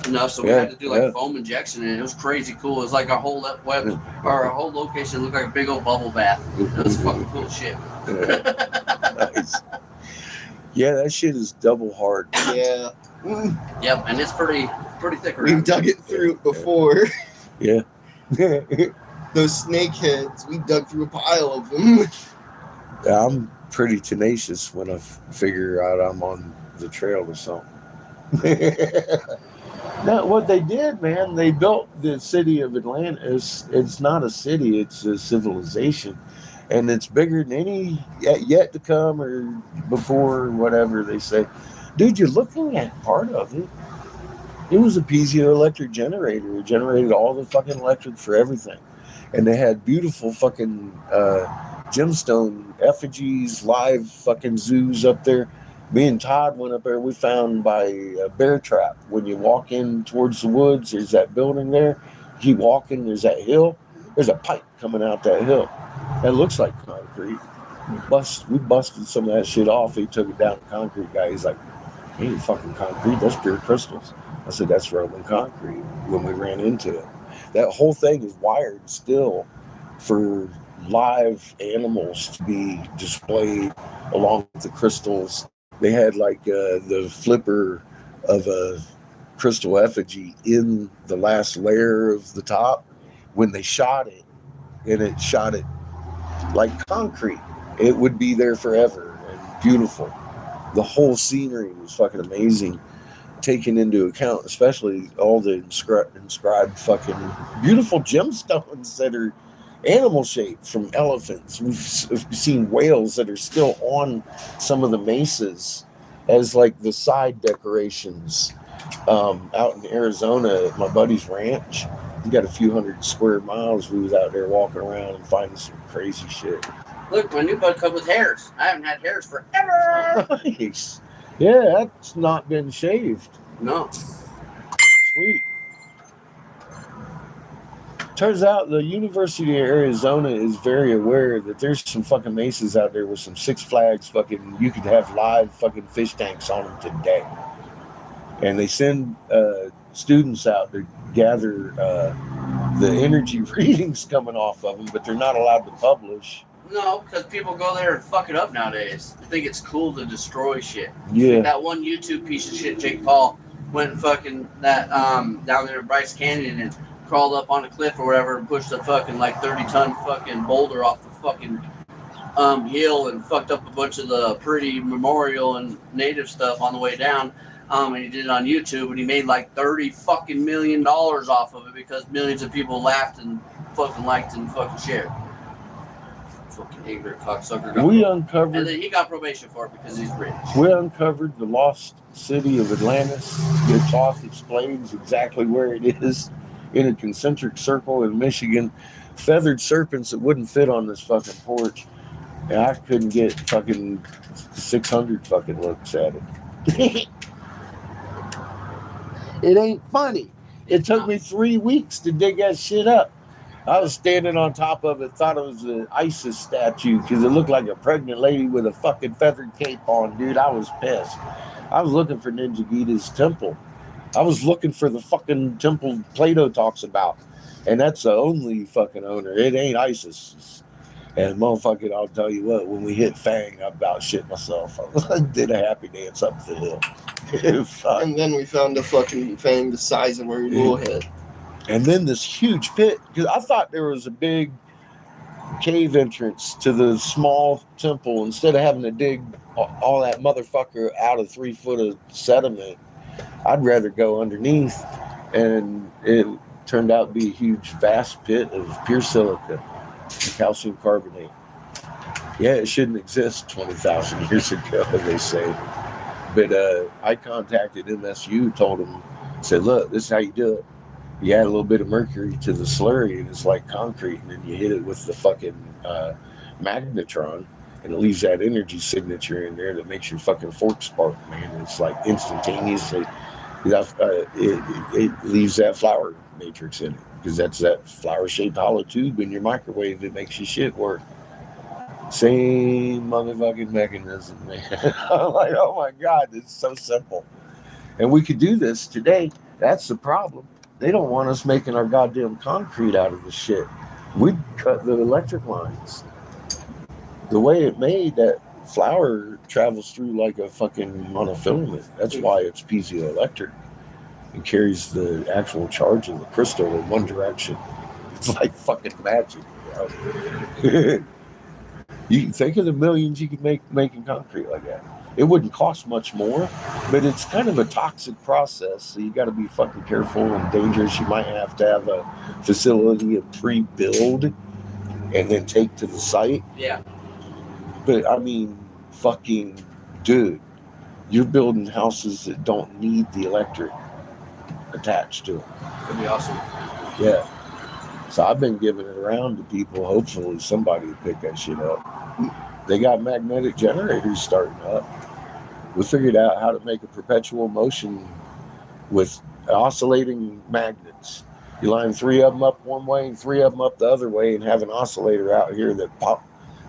enough, so we had to do like foam injection, and it was crazy cool. It was like our whole web or our whole location looked like a big old bubble bath. It was fucking cool shit. Nice. Yeah, that shit is double hard. Yeah. Yep, and it's pretty thick around. We've dug it through before. Yeah. Those snake heads, we dug through a pile of them. Yeah, I'm pretty tenacious when I figure out I'm on the trail or something. Now, what they did, man, they built the city of Atlantis. It's not a city, it's a civilization. And it's bigger than any yet to come or before, whatever they say. Dude, you're looking at part of it. It was a piezoelectric generator. It generated all the fucking electric for everything. And they had beautiful fucking gemstone effigies, live fucking zoos up there. Me and Todd went up there. We found by a bear trap. When you walk in towards the woods, there's that building there. Keep walking, there's that hill. There's a pipe coming out that hill. It looks like concrete. We busted some of that shit off. He took it down to concrete guy. He's like, ain't fucking concrete. That's pure crystals. I said, that's Roman concrete when we ran into it. That whole thing is wired still for live animals to be displayed along with the crystals. They had like the flipper of a crystal effigy in the last layer of the top when they shot it, and it shot it like concrete. It would be there forever and beautiful. The whole scenery was fucking amazing, taken into account, especially all the inscribed fucking beautiful gemstones that are animal shaped from elephants. We've seen whales that are still on some of the mesas as like the side decorations. Out in Arizona at my buddy's ranch, he got a few hundred square miles. We was out there walking around and finding some crazy shit. Look, my new bud come with hairs. I haven't had hairs forever. Nice. Yeah, that's not been shaved. No. Sweet. Turns out the University of Arizona is very aware that there's some fucking mesas out there with some Six Flags fucking, you could have live fucking fish tanks on them today. And they send students out to gather the energy readings coming off of them, but they're not allowed to publish. No, because people go there and fuck it up nowadays. I think it's cool to destroy shit. Yeah. That one YouTube piece of shit, Jake Paul, went and fucking that down there in Bryce Canyon and crawled up on a cliff or whatever and pushed a fucking like 30-ton fucking boulder off the fucking hill and fucked up a bunch of the pretty memorial and native stuff on the way down. And he did it on YouTube, and he made like $30 fucking million off of it because millions of people laughed and fucking liked and fucking shared. Fucking ignorant cocksucker. And then he got probation for it because he's rich. We uncovered the lost city of Atlantis. The cloth explains exactly where it is in a concentric circle in Michigan. Feathered serpents that wouldn't fit on this fucking porch. And I couldn't get fucking 600 fucking looks at it. It ain't funny. It took me 3 weeks to dig that shit up. I was standing on top of it, thought it was an Isis statue because it looked like a pregnant lady with a fucking feathered cape on, dude. I was pissed. I was looking for Ninja Gita's temple. I was looking for the fucking temple Plato talks about. And that's the only fucking owner. It ain't Isis. And motherfucking, I'll tell you what, when we hit Fang, I about shit myself. I did a happy dance up the hill. And then we found a fucking Fang the size of our little head. And then this huge pit, because I thought there was a big cave entrance to the small temple. Instead of having to dig all that motherfucker out of 3 foot of sediment, I'd rather go underneath. And it turned out to be a huge, vast pit of pure silica. calcium carbonate. Yeah, it shouldn't exist 20,000 years ago, they say. But I contacted MSU, told them, said, look, this is how you do it. You add a little bit of mercury to the slurry, and it's like concrete, and then you hit it with the fucking magnetron, and it leaves that energy signature in there that makes your fucking fork spark, man. It's like instantaneously. It leaves that flower matrix in it, because that's that flower-shaped hollow tube in your microwave that makes your shit work. Same motherfucking mechanism, man. I'm like, oh my God, it's so simple. And we could do this today. That's the problem. They don't want us making our goddamn concrete out of the shit. We'd cut the electric lines. The way it made, that flower travels through like a fucking monofilament. That's why it's piezoelectric. It carries the actual charge of the crystal in one direction. It's like fucking magic, bro. You can think of the millions you could make making concrete like that. It wouldn't cost much more, but it's kind of a toxic process, so you got to be fucking careful and dangerous. You might have to have a facility and pre-build and then take to the site. Yeah. But I mean, fucking dude, you're building houses that don't need the electric attached to them. Could be awesome. Yeah. So I've been giving it around to people. Hopefully somebody will pick that shit up. They got magnetic generators starting up. We figured out how to make a perpetual motion with oscillating magnets. You line 3 of them up one way and 3 of them up the other way, and have an oscillator out here that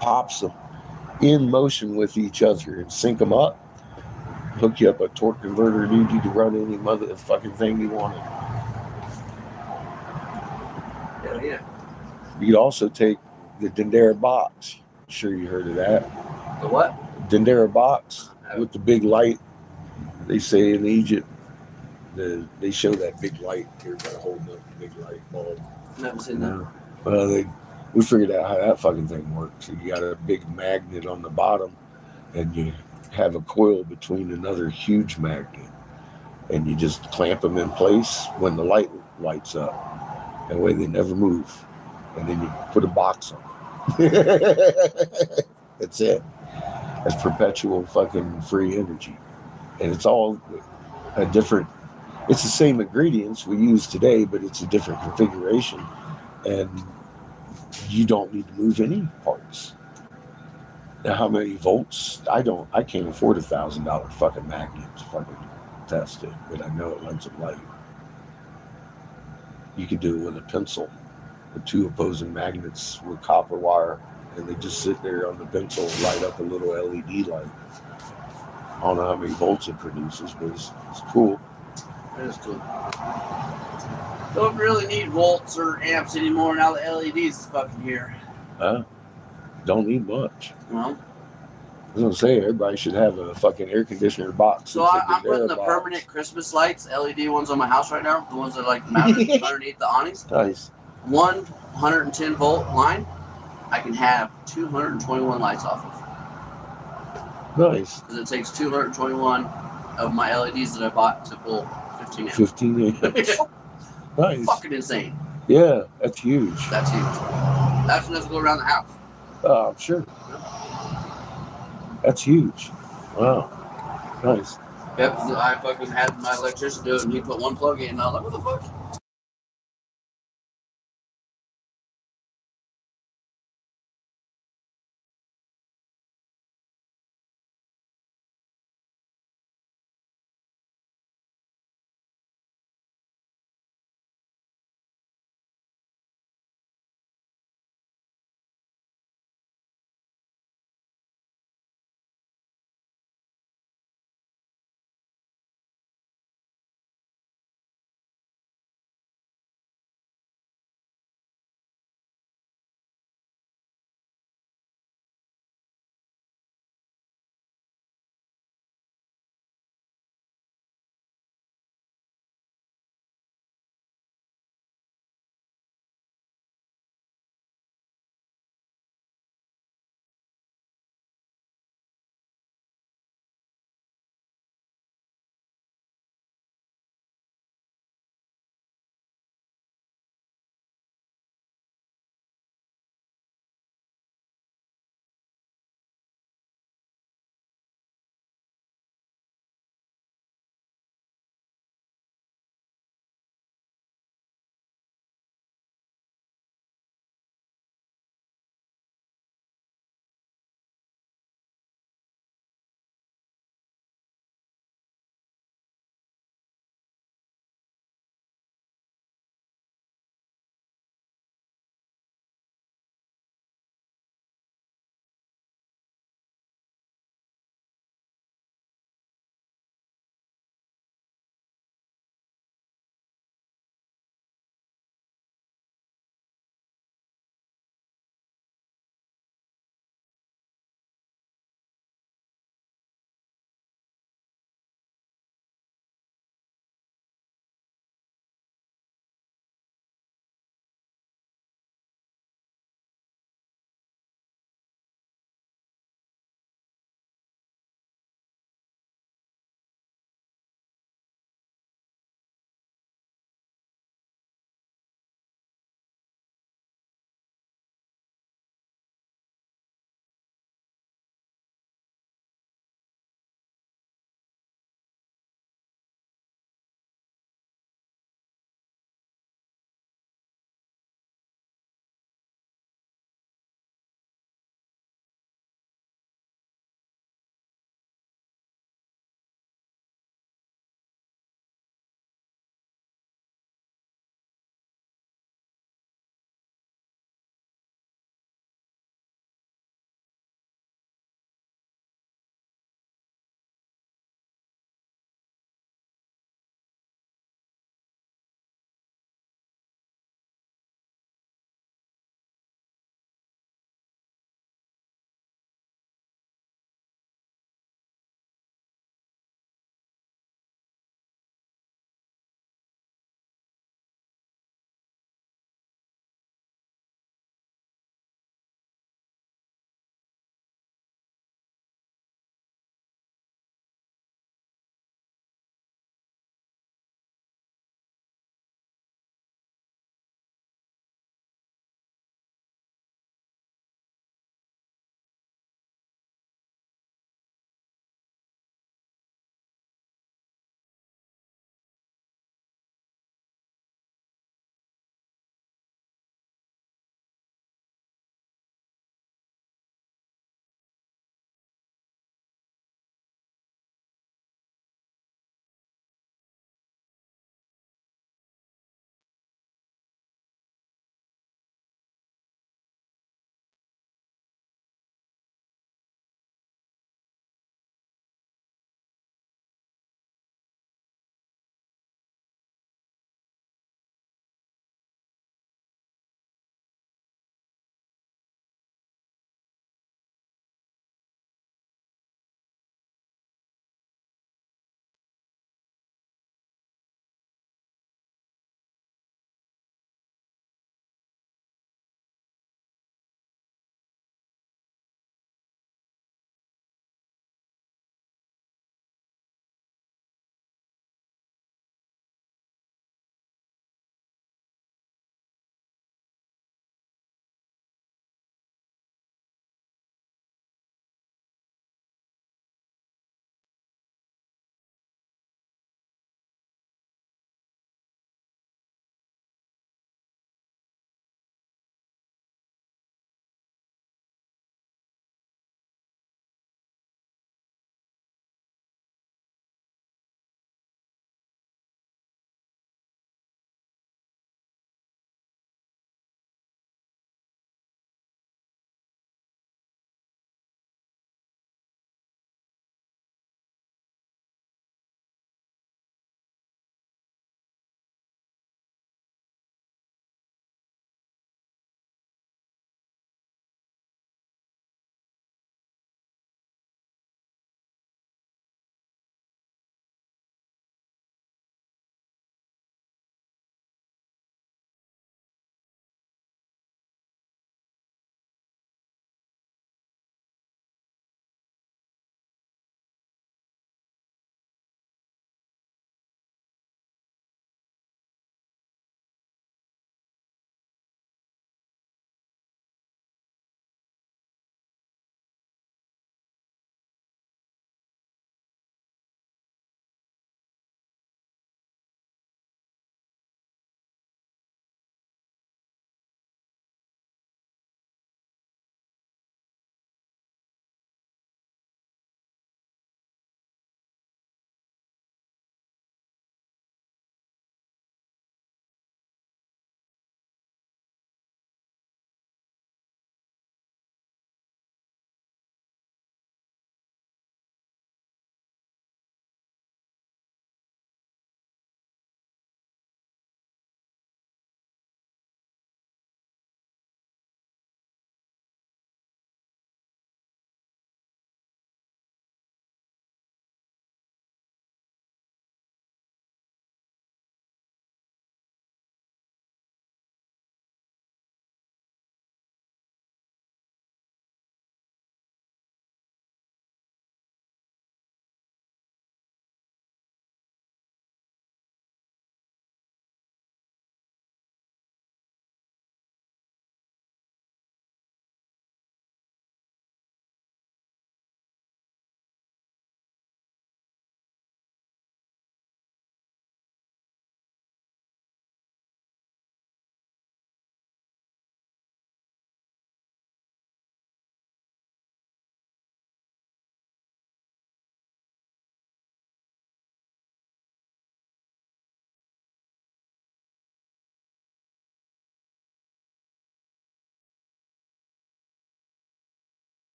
pops them in motion with each other and sync them up. Hook you up a torque converter, dude. You can run any motherfucking thing you wanted. Hell yeah. You could also take the Dendera box. Sure you heard of that. The what? Dendera box with the big light. They say in Egypt, they show that big light. Everybody holding up the big light bulb. Never seen that. No. Well, we figured out how that fucking thing works. You got a big magnet on the bottom, and you have a coil between another huge magnet, and you just clamp them in place when the light lights up. That way they never move. And then you put a box on them. That's it. That's perpetual fucking free energy. And it's all a different, it's the same ingredients we use today, but it's a different configuration. And you don't need to move any parts. Now, how many volts? I can't afford $1,000 fucking magnet to fucking test it, but I know it lets it light. You could do it with a pencil. The 2 opposing magnets with copper wire, and they just sit there on the pencil and light up a little LED light. I don't know how many volts it produces, but it's cool. That is cool. Don't really need volts or amps anymore now that LEDs is fucking here. Don't need much. Well, I was gonna say everybody should have a fucking air conditioner box. so I'm putting the permanent Christmas lights, LED ones on my house right now. The ones that are like mounted underneath the awnings. Nice. 110 volt line, I can have 221 lights off of. Nice. Because it takes 221 of my LEDs that I bought to pull 15 amps. 15 inch. Nice. Fucking insane. Yeah, that's huge. That's huge. That's enough to go around the house. I'm sure. That's huge. Wow. Nice. Yep, I fucking had my electrician do it, and he put one plug in, and I was like, what the fuck?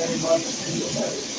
many months to get better.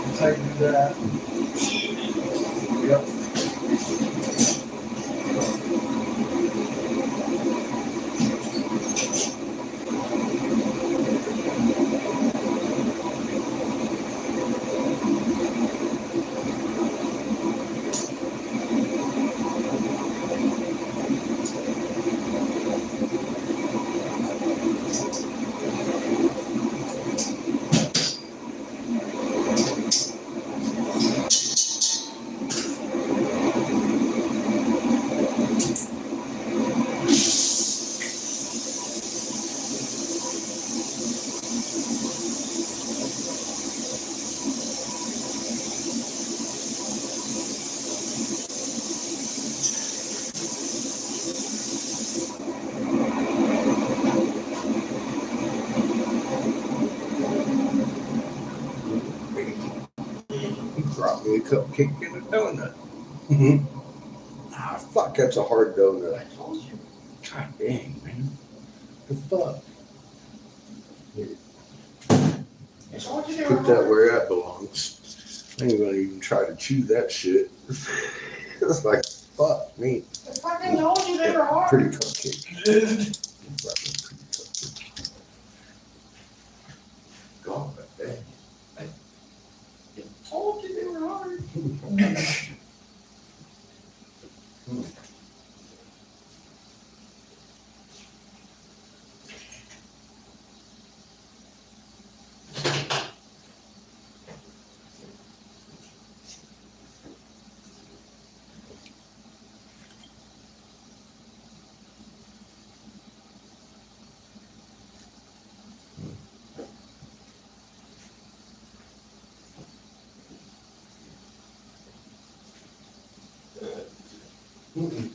That's how you do that. Yep. He brought me a cupcake and a donut. Mhm. Ah, fuck, that's a hard donut. I told you. God dang, man. The fuck? I told you they were Put that hard. where that belongs. I ain't gonna even try to chew that shit. It's like, fuck me. I fucking told you they were hard. Pretty cupcake. Pretty cupcake. God dang. I told you they were hard. Mm-mm.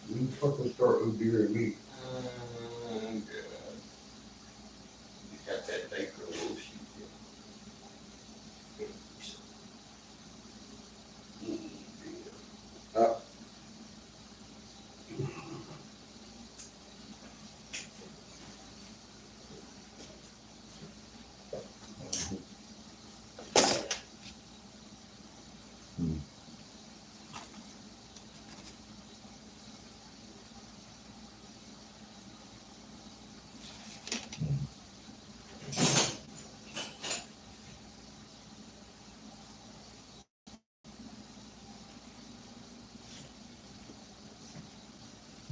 You fucking start with beer and meat. You got that baker lotion.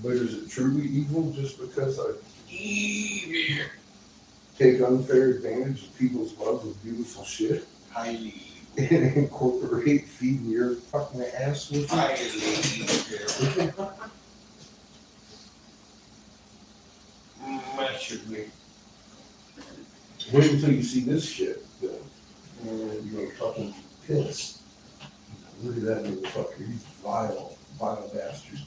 But is it truly evil just because I take unfair advantage of people's love of beautiful shit Highly. and incorporate feeding your fucking ass with it? That should be. Wait until you see this shit, though. And you're gonna fucking be pissed. Look at that motherfucker. He's vile, vile bastard.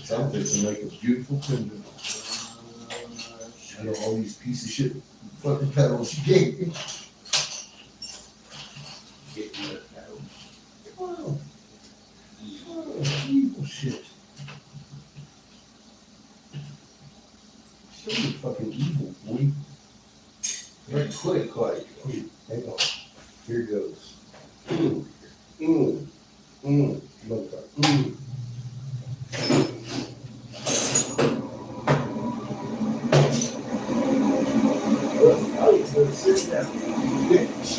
Something to make a beautiful pendant. I know all these piece of shit fucking petals you gave me. Getting it out. Well, So fucking evil, boy. Right quick, like, hey, hang on. Here goes. Motherfucker. I was gonna sit down. Bitch.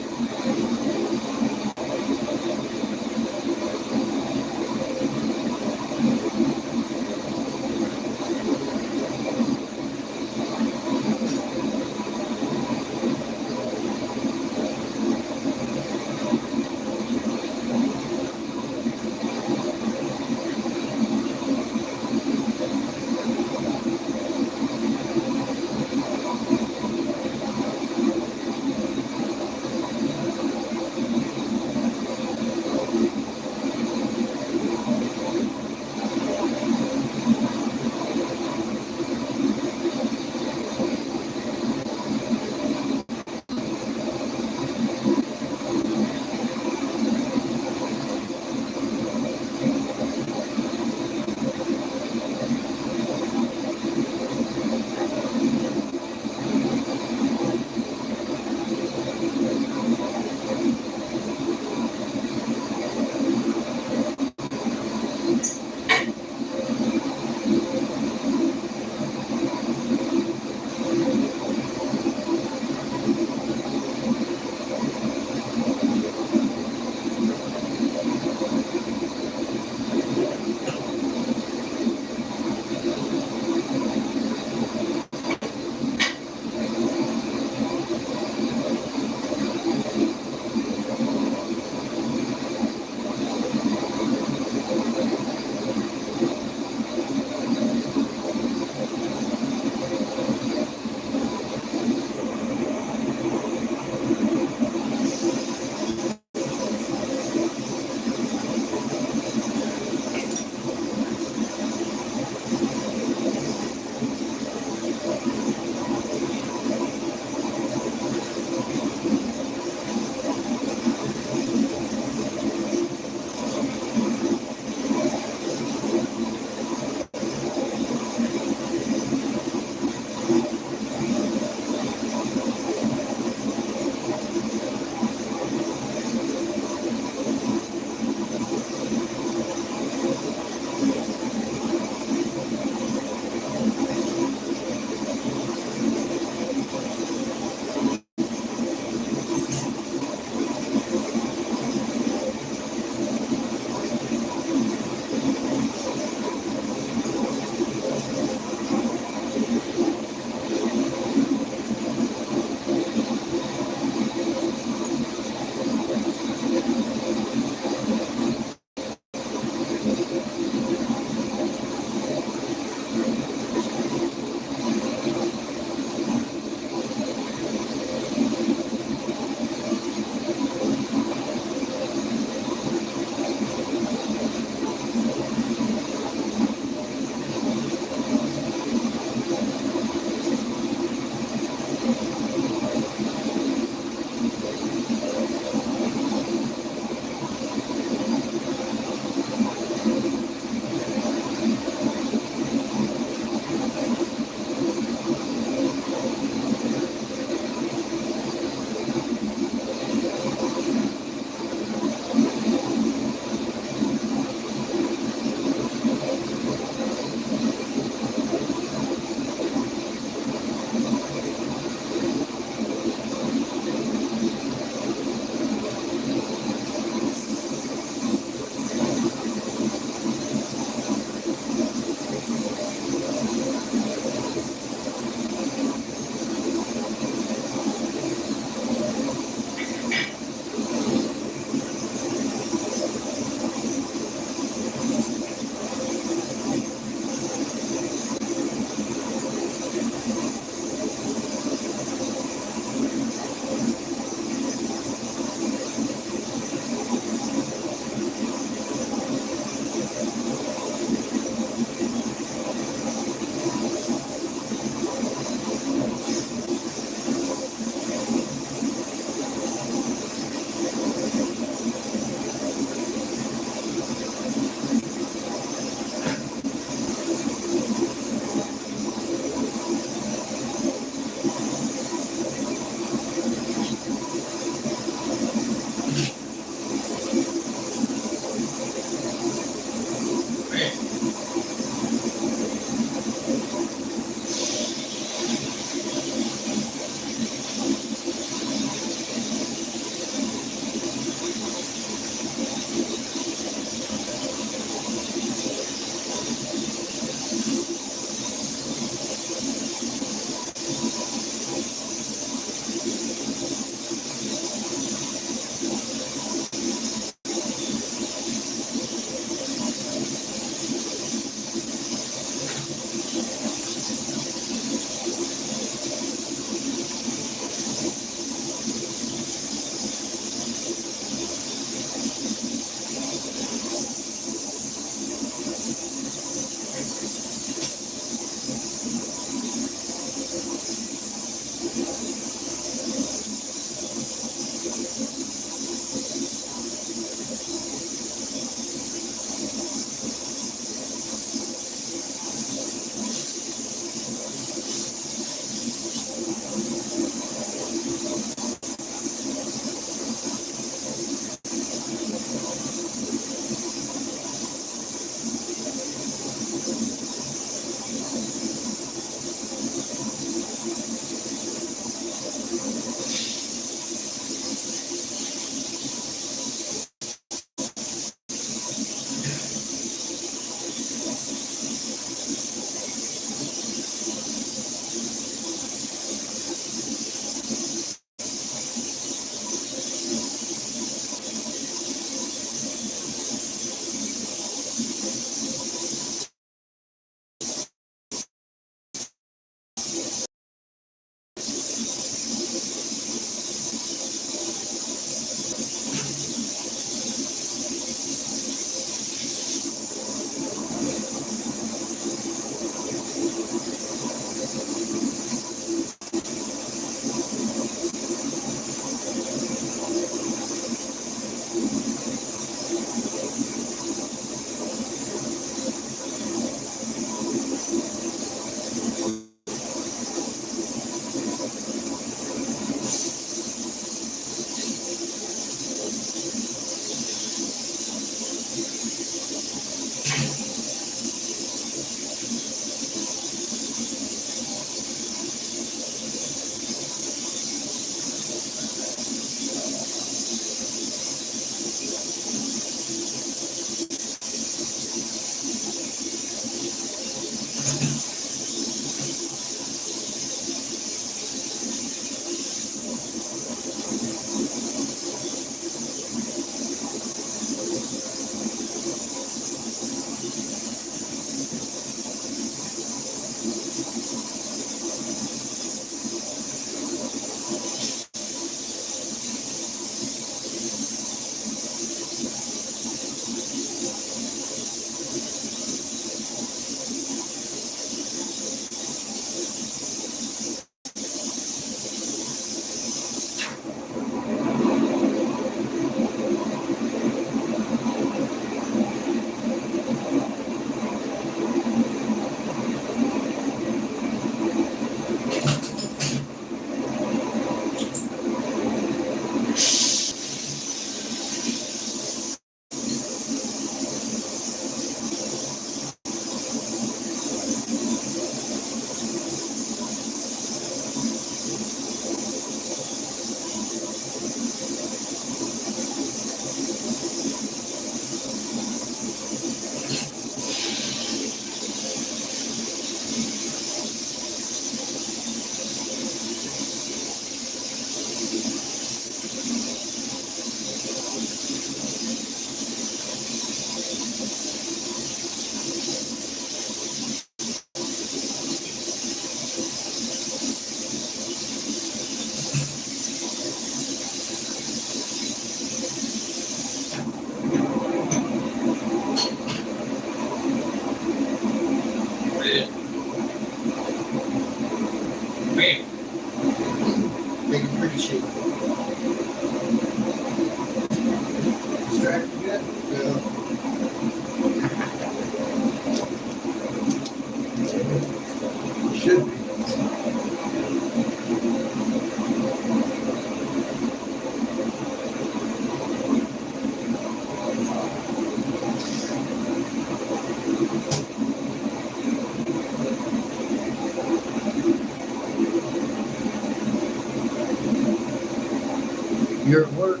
You're at work.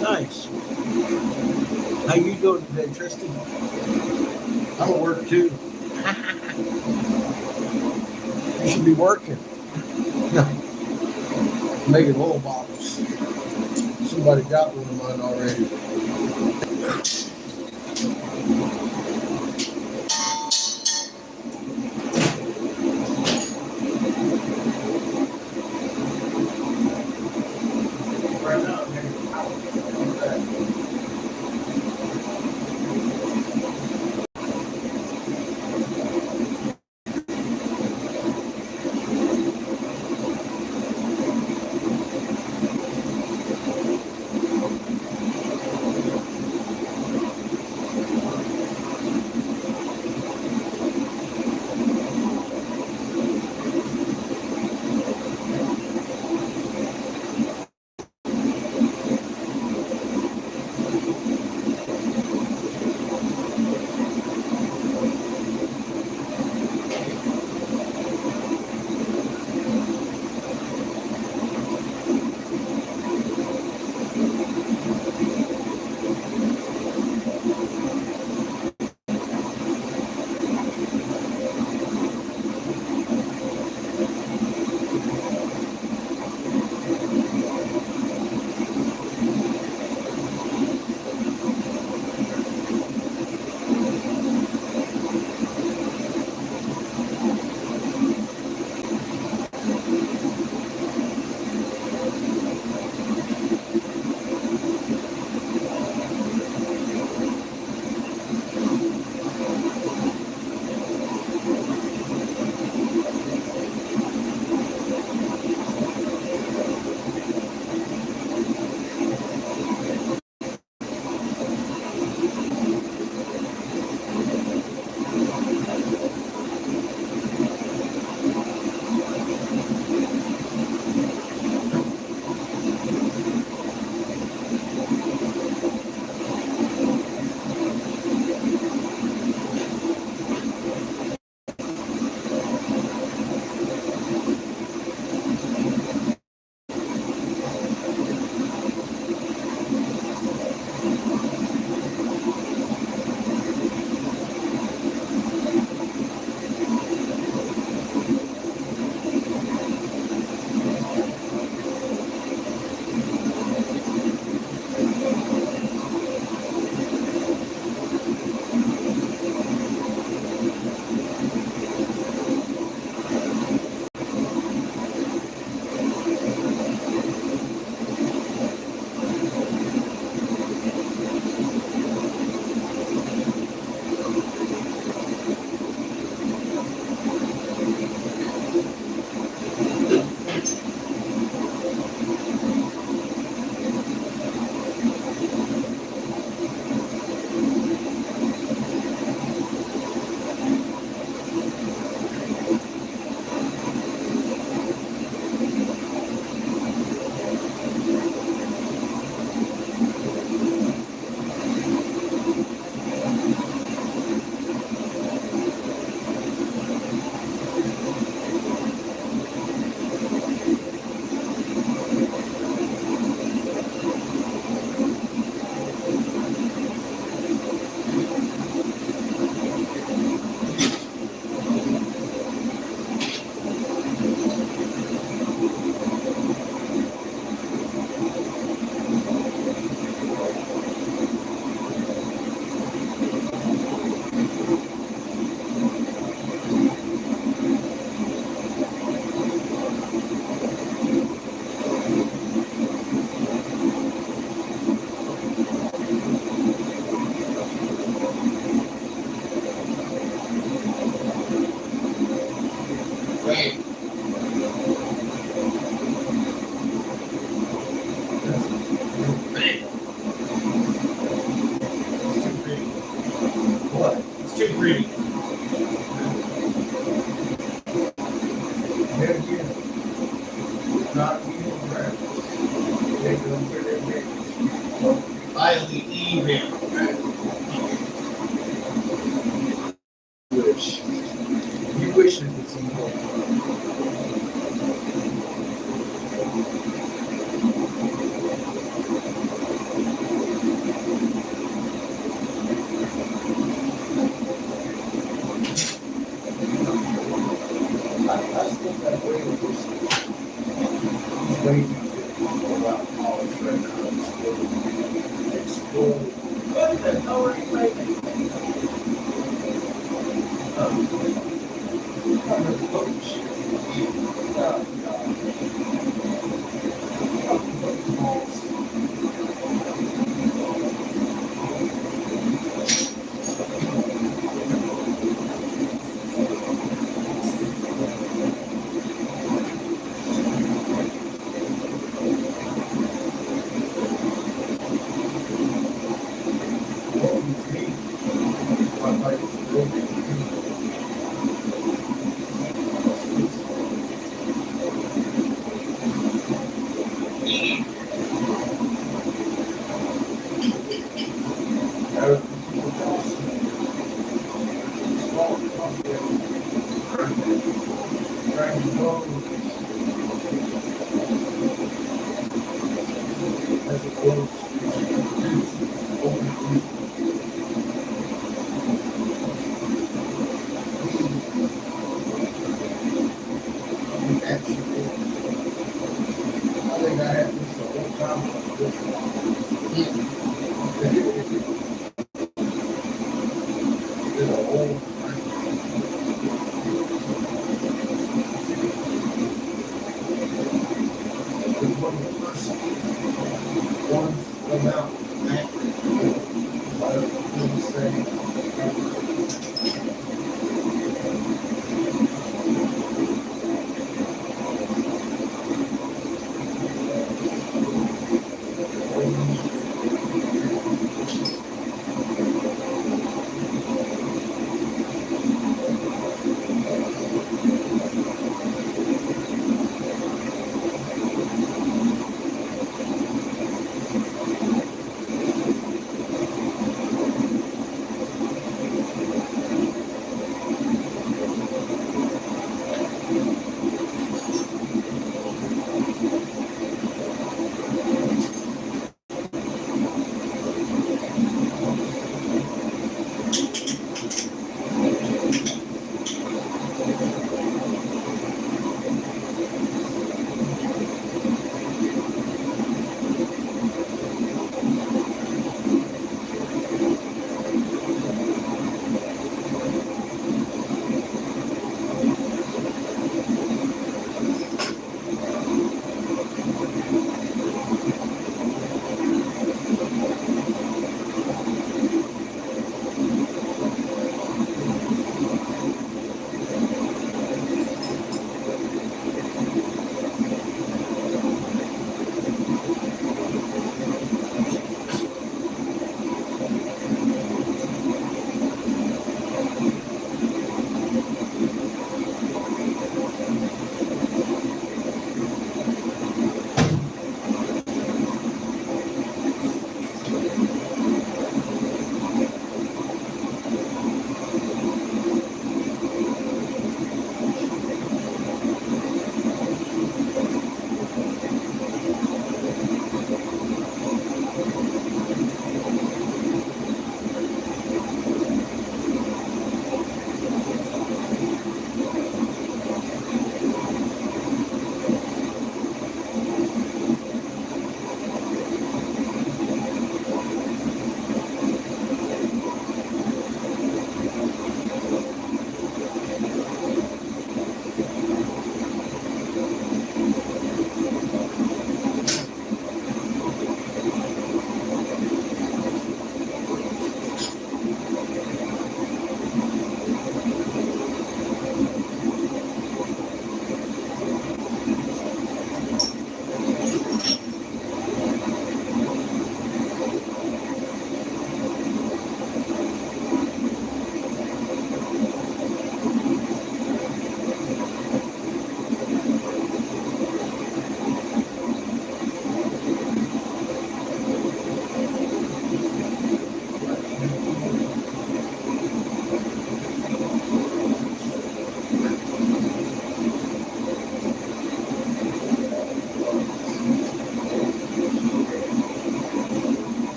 Nice. How you doing today, Tristan? I'm at work too. You should be working. Making oil bottles. Somebody got one of mine already. Right now, I'm making a power. What? It's too green. There again. Not even crap. They go for their business. Highly evil. Wish. You wish it was evil. already made it.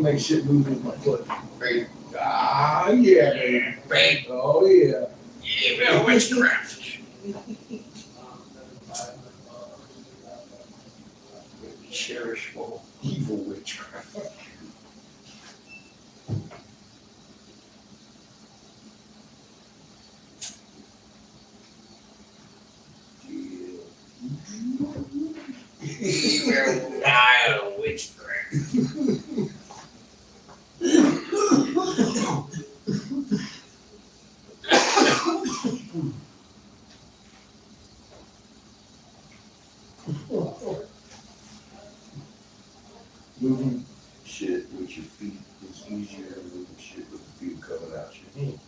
can make shit move with my foot. Right. Ah, yeah, baby. Bang. Oh, yeah. Yeah, witchcraft. Cherishable. Evil witchcraft. Nile witchcraft. Moving shit with your feet is easier than moving shit with the feet coming out your hand.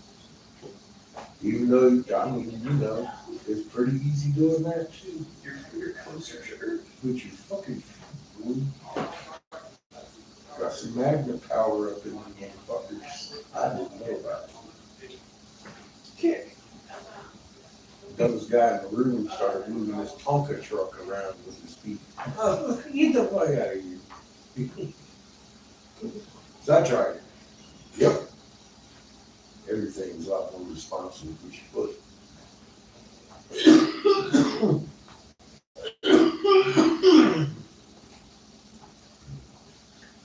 Even though, I mean, you know, it's pretty easy doing that too. You're closer to Earth. With your fucking feet, boy. Got some magnet power up in these motherfuckers. I didn't know about it. Kick. Those guy in the room started moving his Tonka truck around with his feet. Oh, get the fuck out of here. So I tried it. Yep. Everything's a lot more responsive with your foot.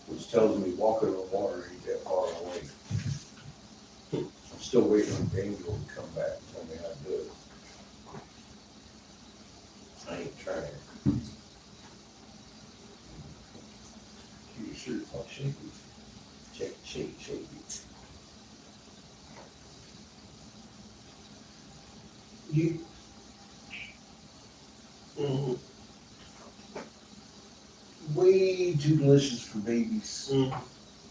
Which tells me walking on water ain't that far away. I'm still waiting on Daniel to come back and tell me how to do it. I ain't trying. You sure fuck shake it. Shake it. You. Mm-hmm. Way too delicious for babies.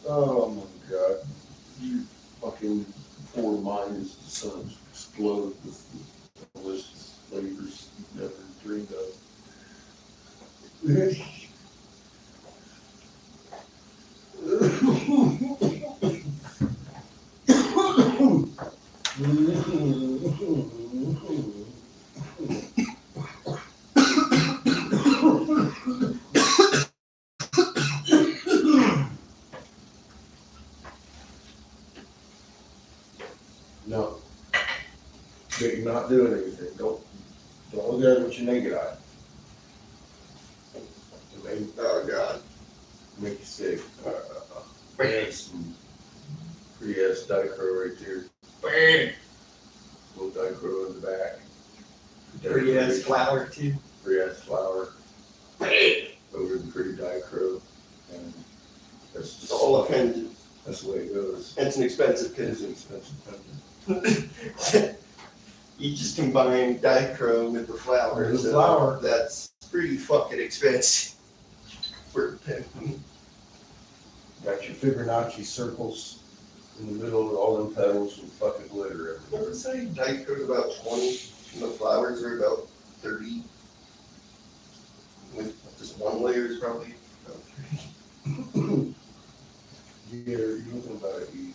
Oh my god. Your fucking poor mind is so explode with the delicious flavors you've never dreamed of. No. You're not doing anything. Don't look at it with your naked eye. It Oh God. make you sick. That's some pretty ass dicro right there. Bang. Little dicro in the back. Pretty ass flower too. Pretty ass flower. Bang. Over the pretty dicro. And that's It's just all a pendant. that's the way it goes. It's an expensive It's pendant. an expensive pendant. You just combine dichrome with the flower. With the flower. That's pretty fucking expensive for a pendant. Got your Fibonacci circles in the middle of all them petals with fucking glitter I everywhere. would say dichrome's about 20, and the flowers are about 30. With just one layer is probably about 30. Yeah, you're looking about $80.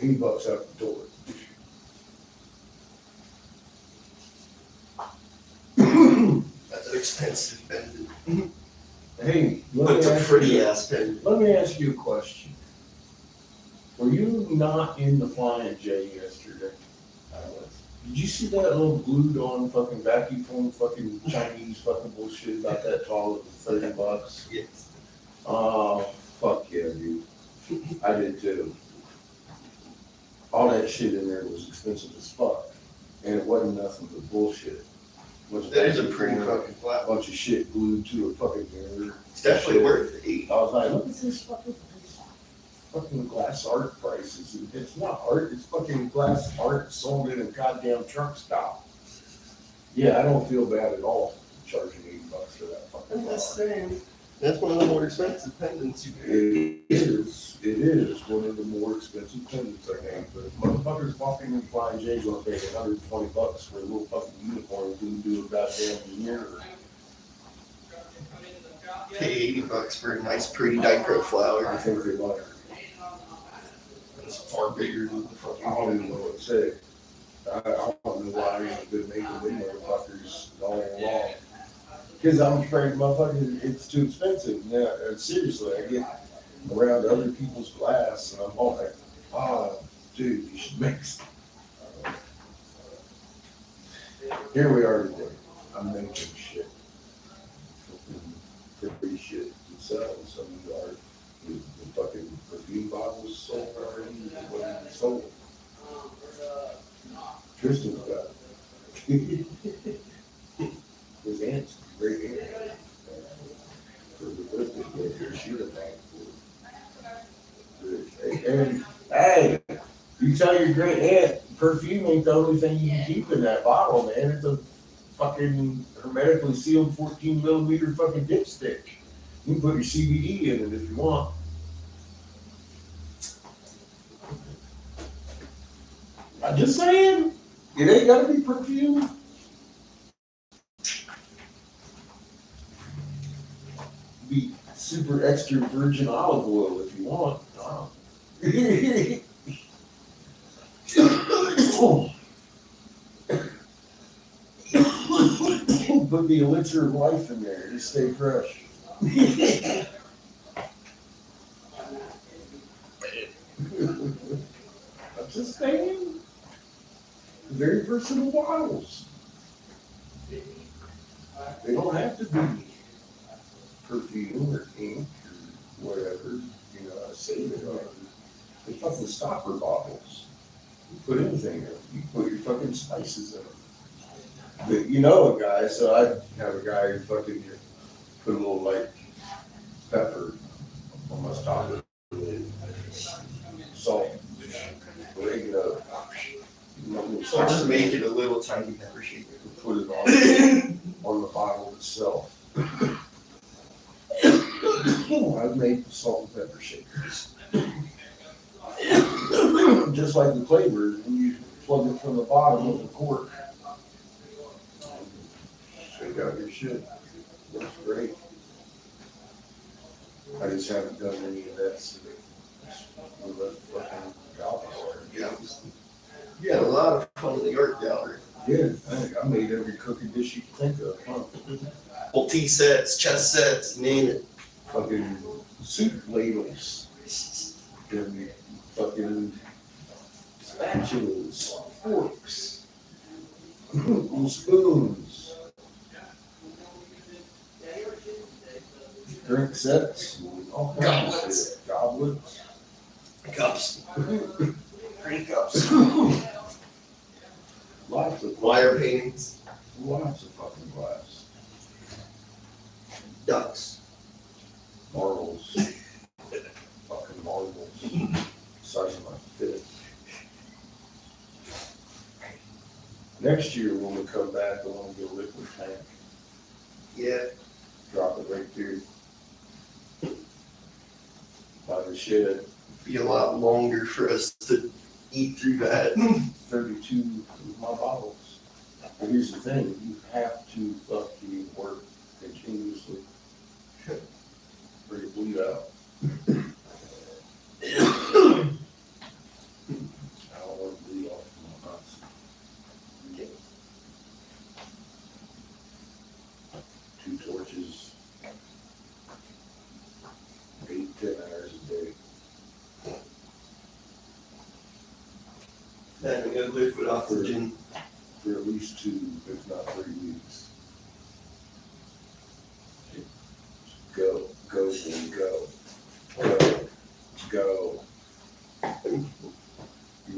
$80 out the door. That's an expensive pendant. Hey, But it's a pretty ass pendant. let me ask you a question. Were you not in the Flying J yesterday? I was. Did you see that little glued on fucking vacuum foam fucking Chinese fucking bullshit about that toilet for $30? Yes. Oh, fuck yeah, dude. I did too. All that shit in there was expensive as fuck. And it wasn't nothing but bullshit. That is a pretty fucking flower. Bunch of shit glued to a fucking mirror. It's definitely worth it. I was like, look at this fucking glass art prices. It's not art, it's fucking glass art sold in a goddamn truck stop. Yeah, I don't feel bad at all charging $80 for that fucking I'm just flower. saying. That's one of the more expensive pendants you can. It is one of the more expensive pendants I think. But if motherfuckers walking in Flying J's gonna pay $120 for a little fucking unicorn who can do a goddamn mirror. Pay $80 for a nice, pretty dichro I flower. think they might. It's far bigger than the I fucking. don't even know what to say. I don't know why I've been making them motherfuckers all along. Cause I'm afraid, motherfucker, it's too expensive. Yeah, seriously, I get around other people's glass and I'm all like, oh, dude, you should make some. Here we are today. I'm making shit. Pretty shit to sell. Some of you are the fucking perfume bottles sold already. What are you sold? Tristan's got it. His aunt's a great aunt. For the birthday gift, here, she would have paid for it. And hey, you tell your great aunt perfume ain't the only thing you can keep in that bottle, man. It's a fucking hermetically sealed 14 millimeter fucking dipstick. You can put your CBD in it if you want. I'm just saying, it ain't gotta be perfume. Be super extra virgin olive oil if you want. Put the elixir of life in there to stay fresh. I'm just saying, very versatile bottles. They don't have to be perfume or ink or whatever, you know, I say they are. They're fucking stopper bottles. You put anything in them. You put your fucking spices in them. But you know a guy, so I have a guy who fucking put a little like pepper on my stopper. Salt, oregano. So just make it a little tiny pepper shaker. Put it on the bottle itself. I've made salt and pepper shakers. Just like the flavor, when you plug it from the bottom of the cork. Shake out your shit. Looks great. I just haven't done any of that since we left fucking gallery. Yeah, a lot of fun in the art gallery. Yeah, I made every cooking dish you can think of. Huh? Whole tea sets, chess sets, name it. Fucking soup ladles. And fucking spatulas, forks, little spoons, drink sets, all kinds of shit. Goblets. Cups. Pretty cups. Lots of Wire paintings. lots of fucking glass. Ducks. Marbles. Fucking marbles. Size of my fist. Next year when we come back, I want to get a liquid tank. Yeah. Drop it right through. By the shed. Be a lot longer for us to eat through that. 32 of my bottles. But here's the thing, you have to fucking work continuously. Or you bleed out. I don't want to bleed off my nuts. Two torches, 8-10 hours a day. Having a liquid oxygen. For at least 2, if not 3 weeks. Go, go, and go. Go, go. You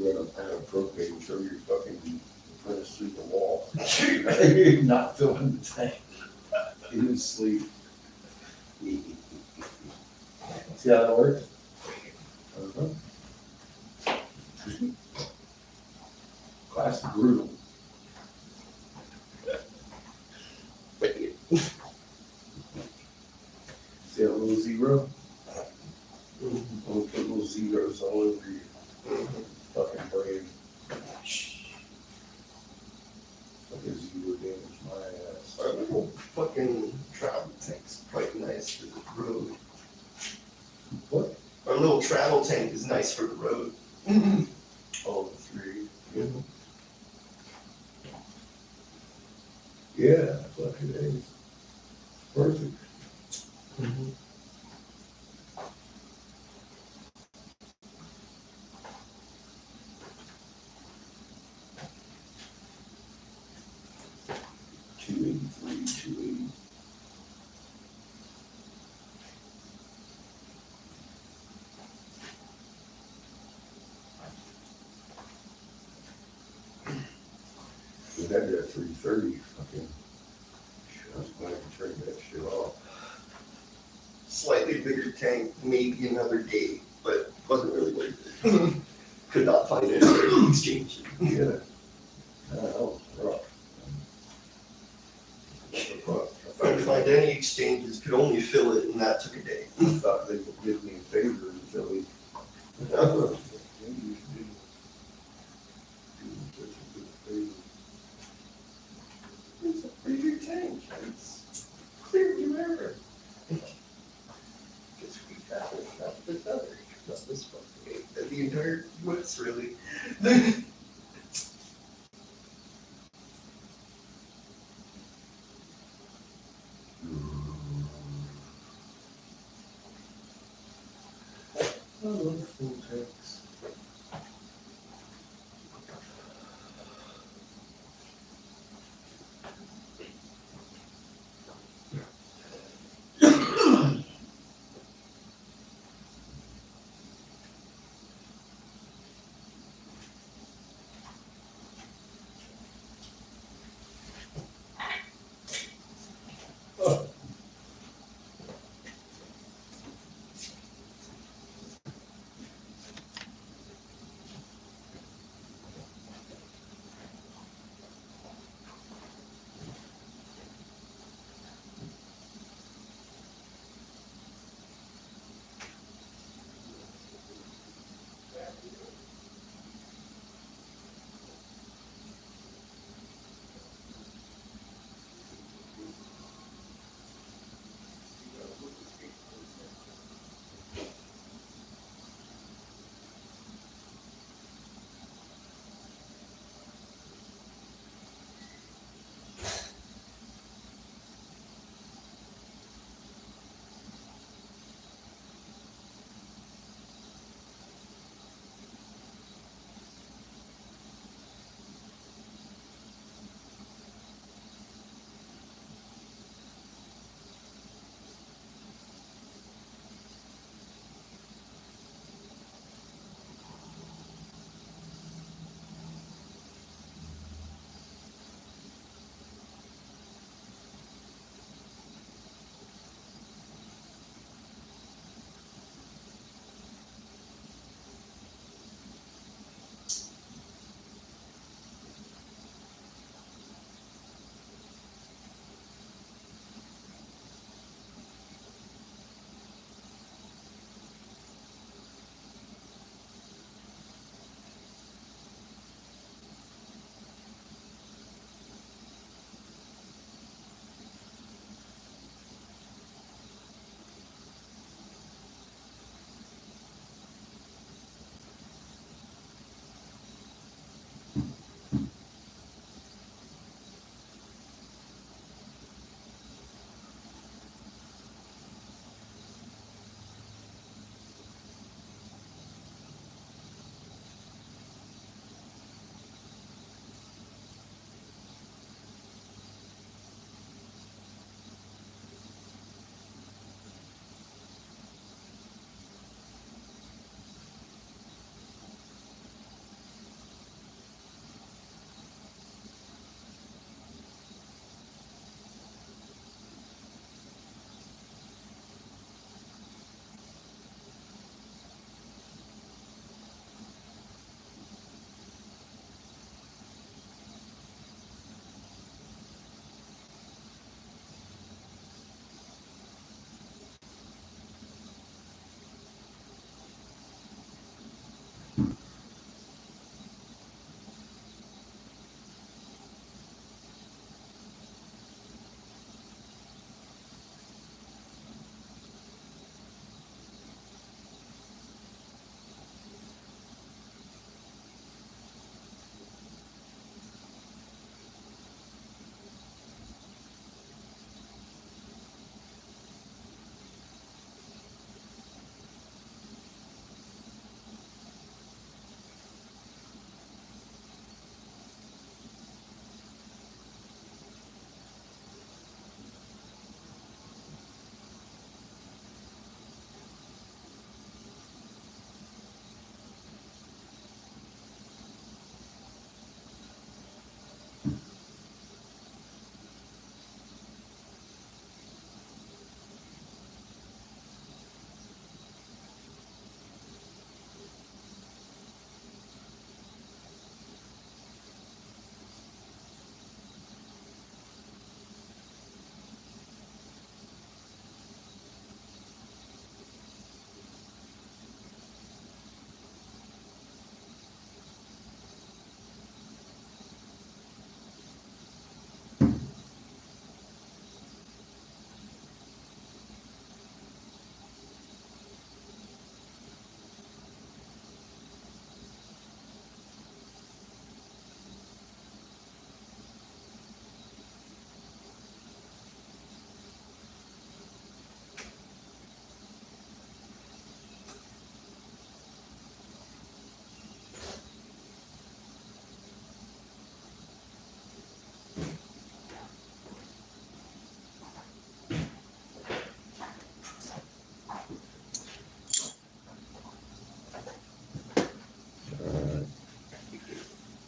run out of propane, throw your fucking apprentice through the wall. Not filling the tank. In his sleep. See how that works? Classic brutal. See that little zero? I'm gonna put little zeros all over your fucking brain. Fucking zero damage my ass. Our little fucking travel tank's quite nice for the road. What? Our little travel tank is nice for the road. Oh, the 3. Yeah, fucking is. Perfect. $283, $280. We had that 330 fucking. I was glad to trade that shit off. Slightly bigger tank, maybe another day, but wasn't really worth it. Could not find it for exchange. Yeah. That was rough. Trying to find any exchanges, could only fill it, and that took a day. I thought they would give me a favor in Philly. They usually do such a good favor. It's a bigger tank. It's clearly rarer. Guess we got it, not this other, not this one. The entire US really. I love full tanks.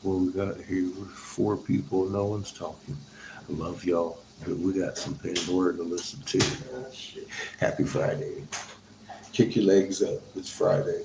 Well, we got here 4 people, no one's talking. I love y'all, but we got some Pandora to listen to. Happy Friday. Kick your legs up. It's Friday.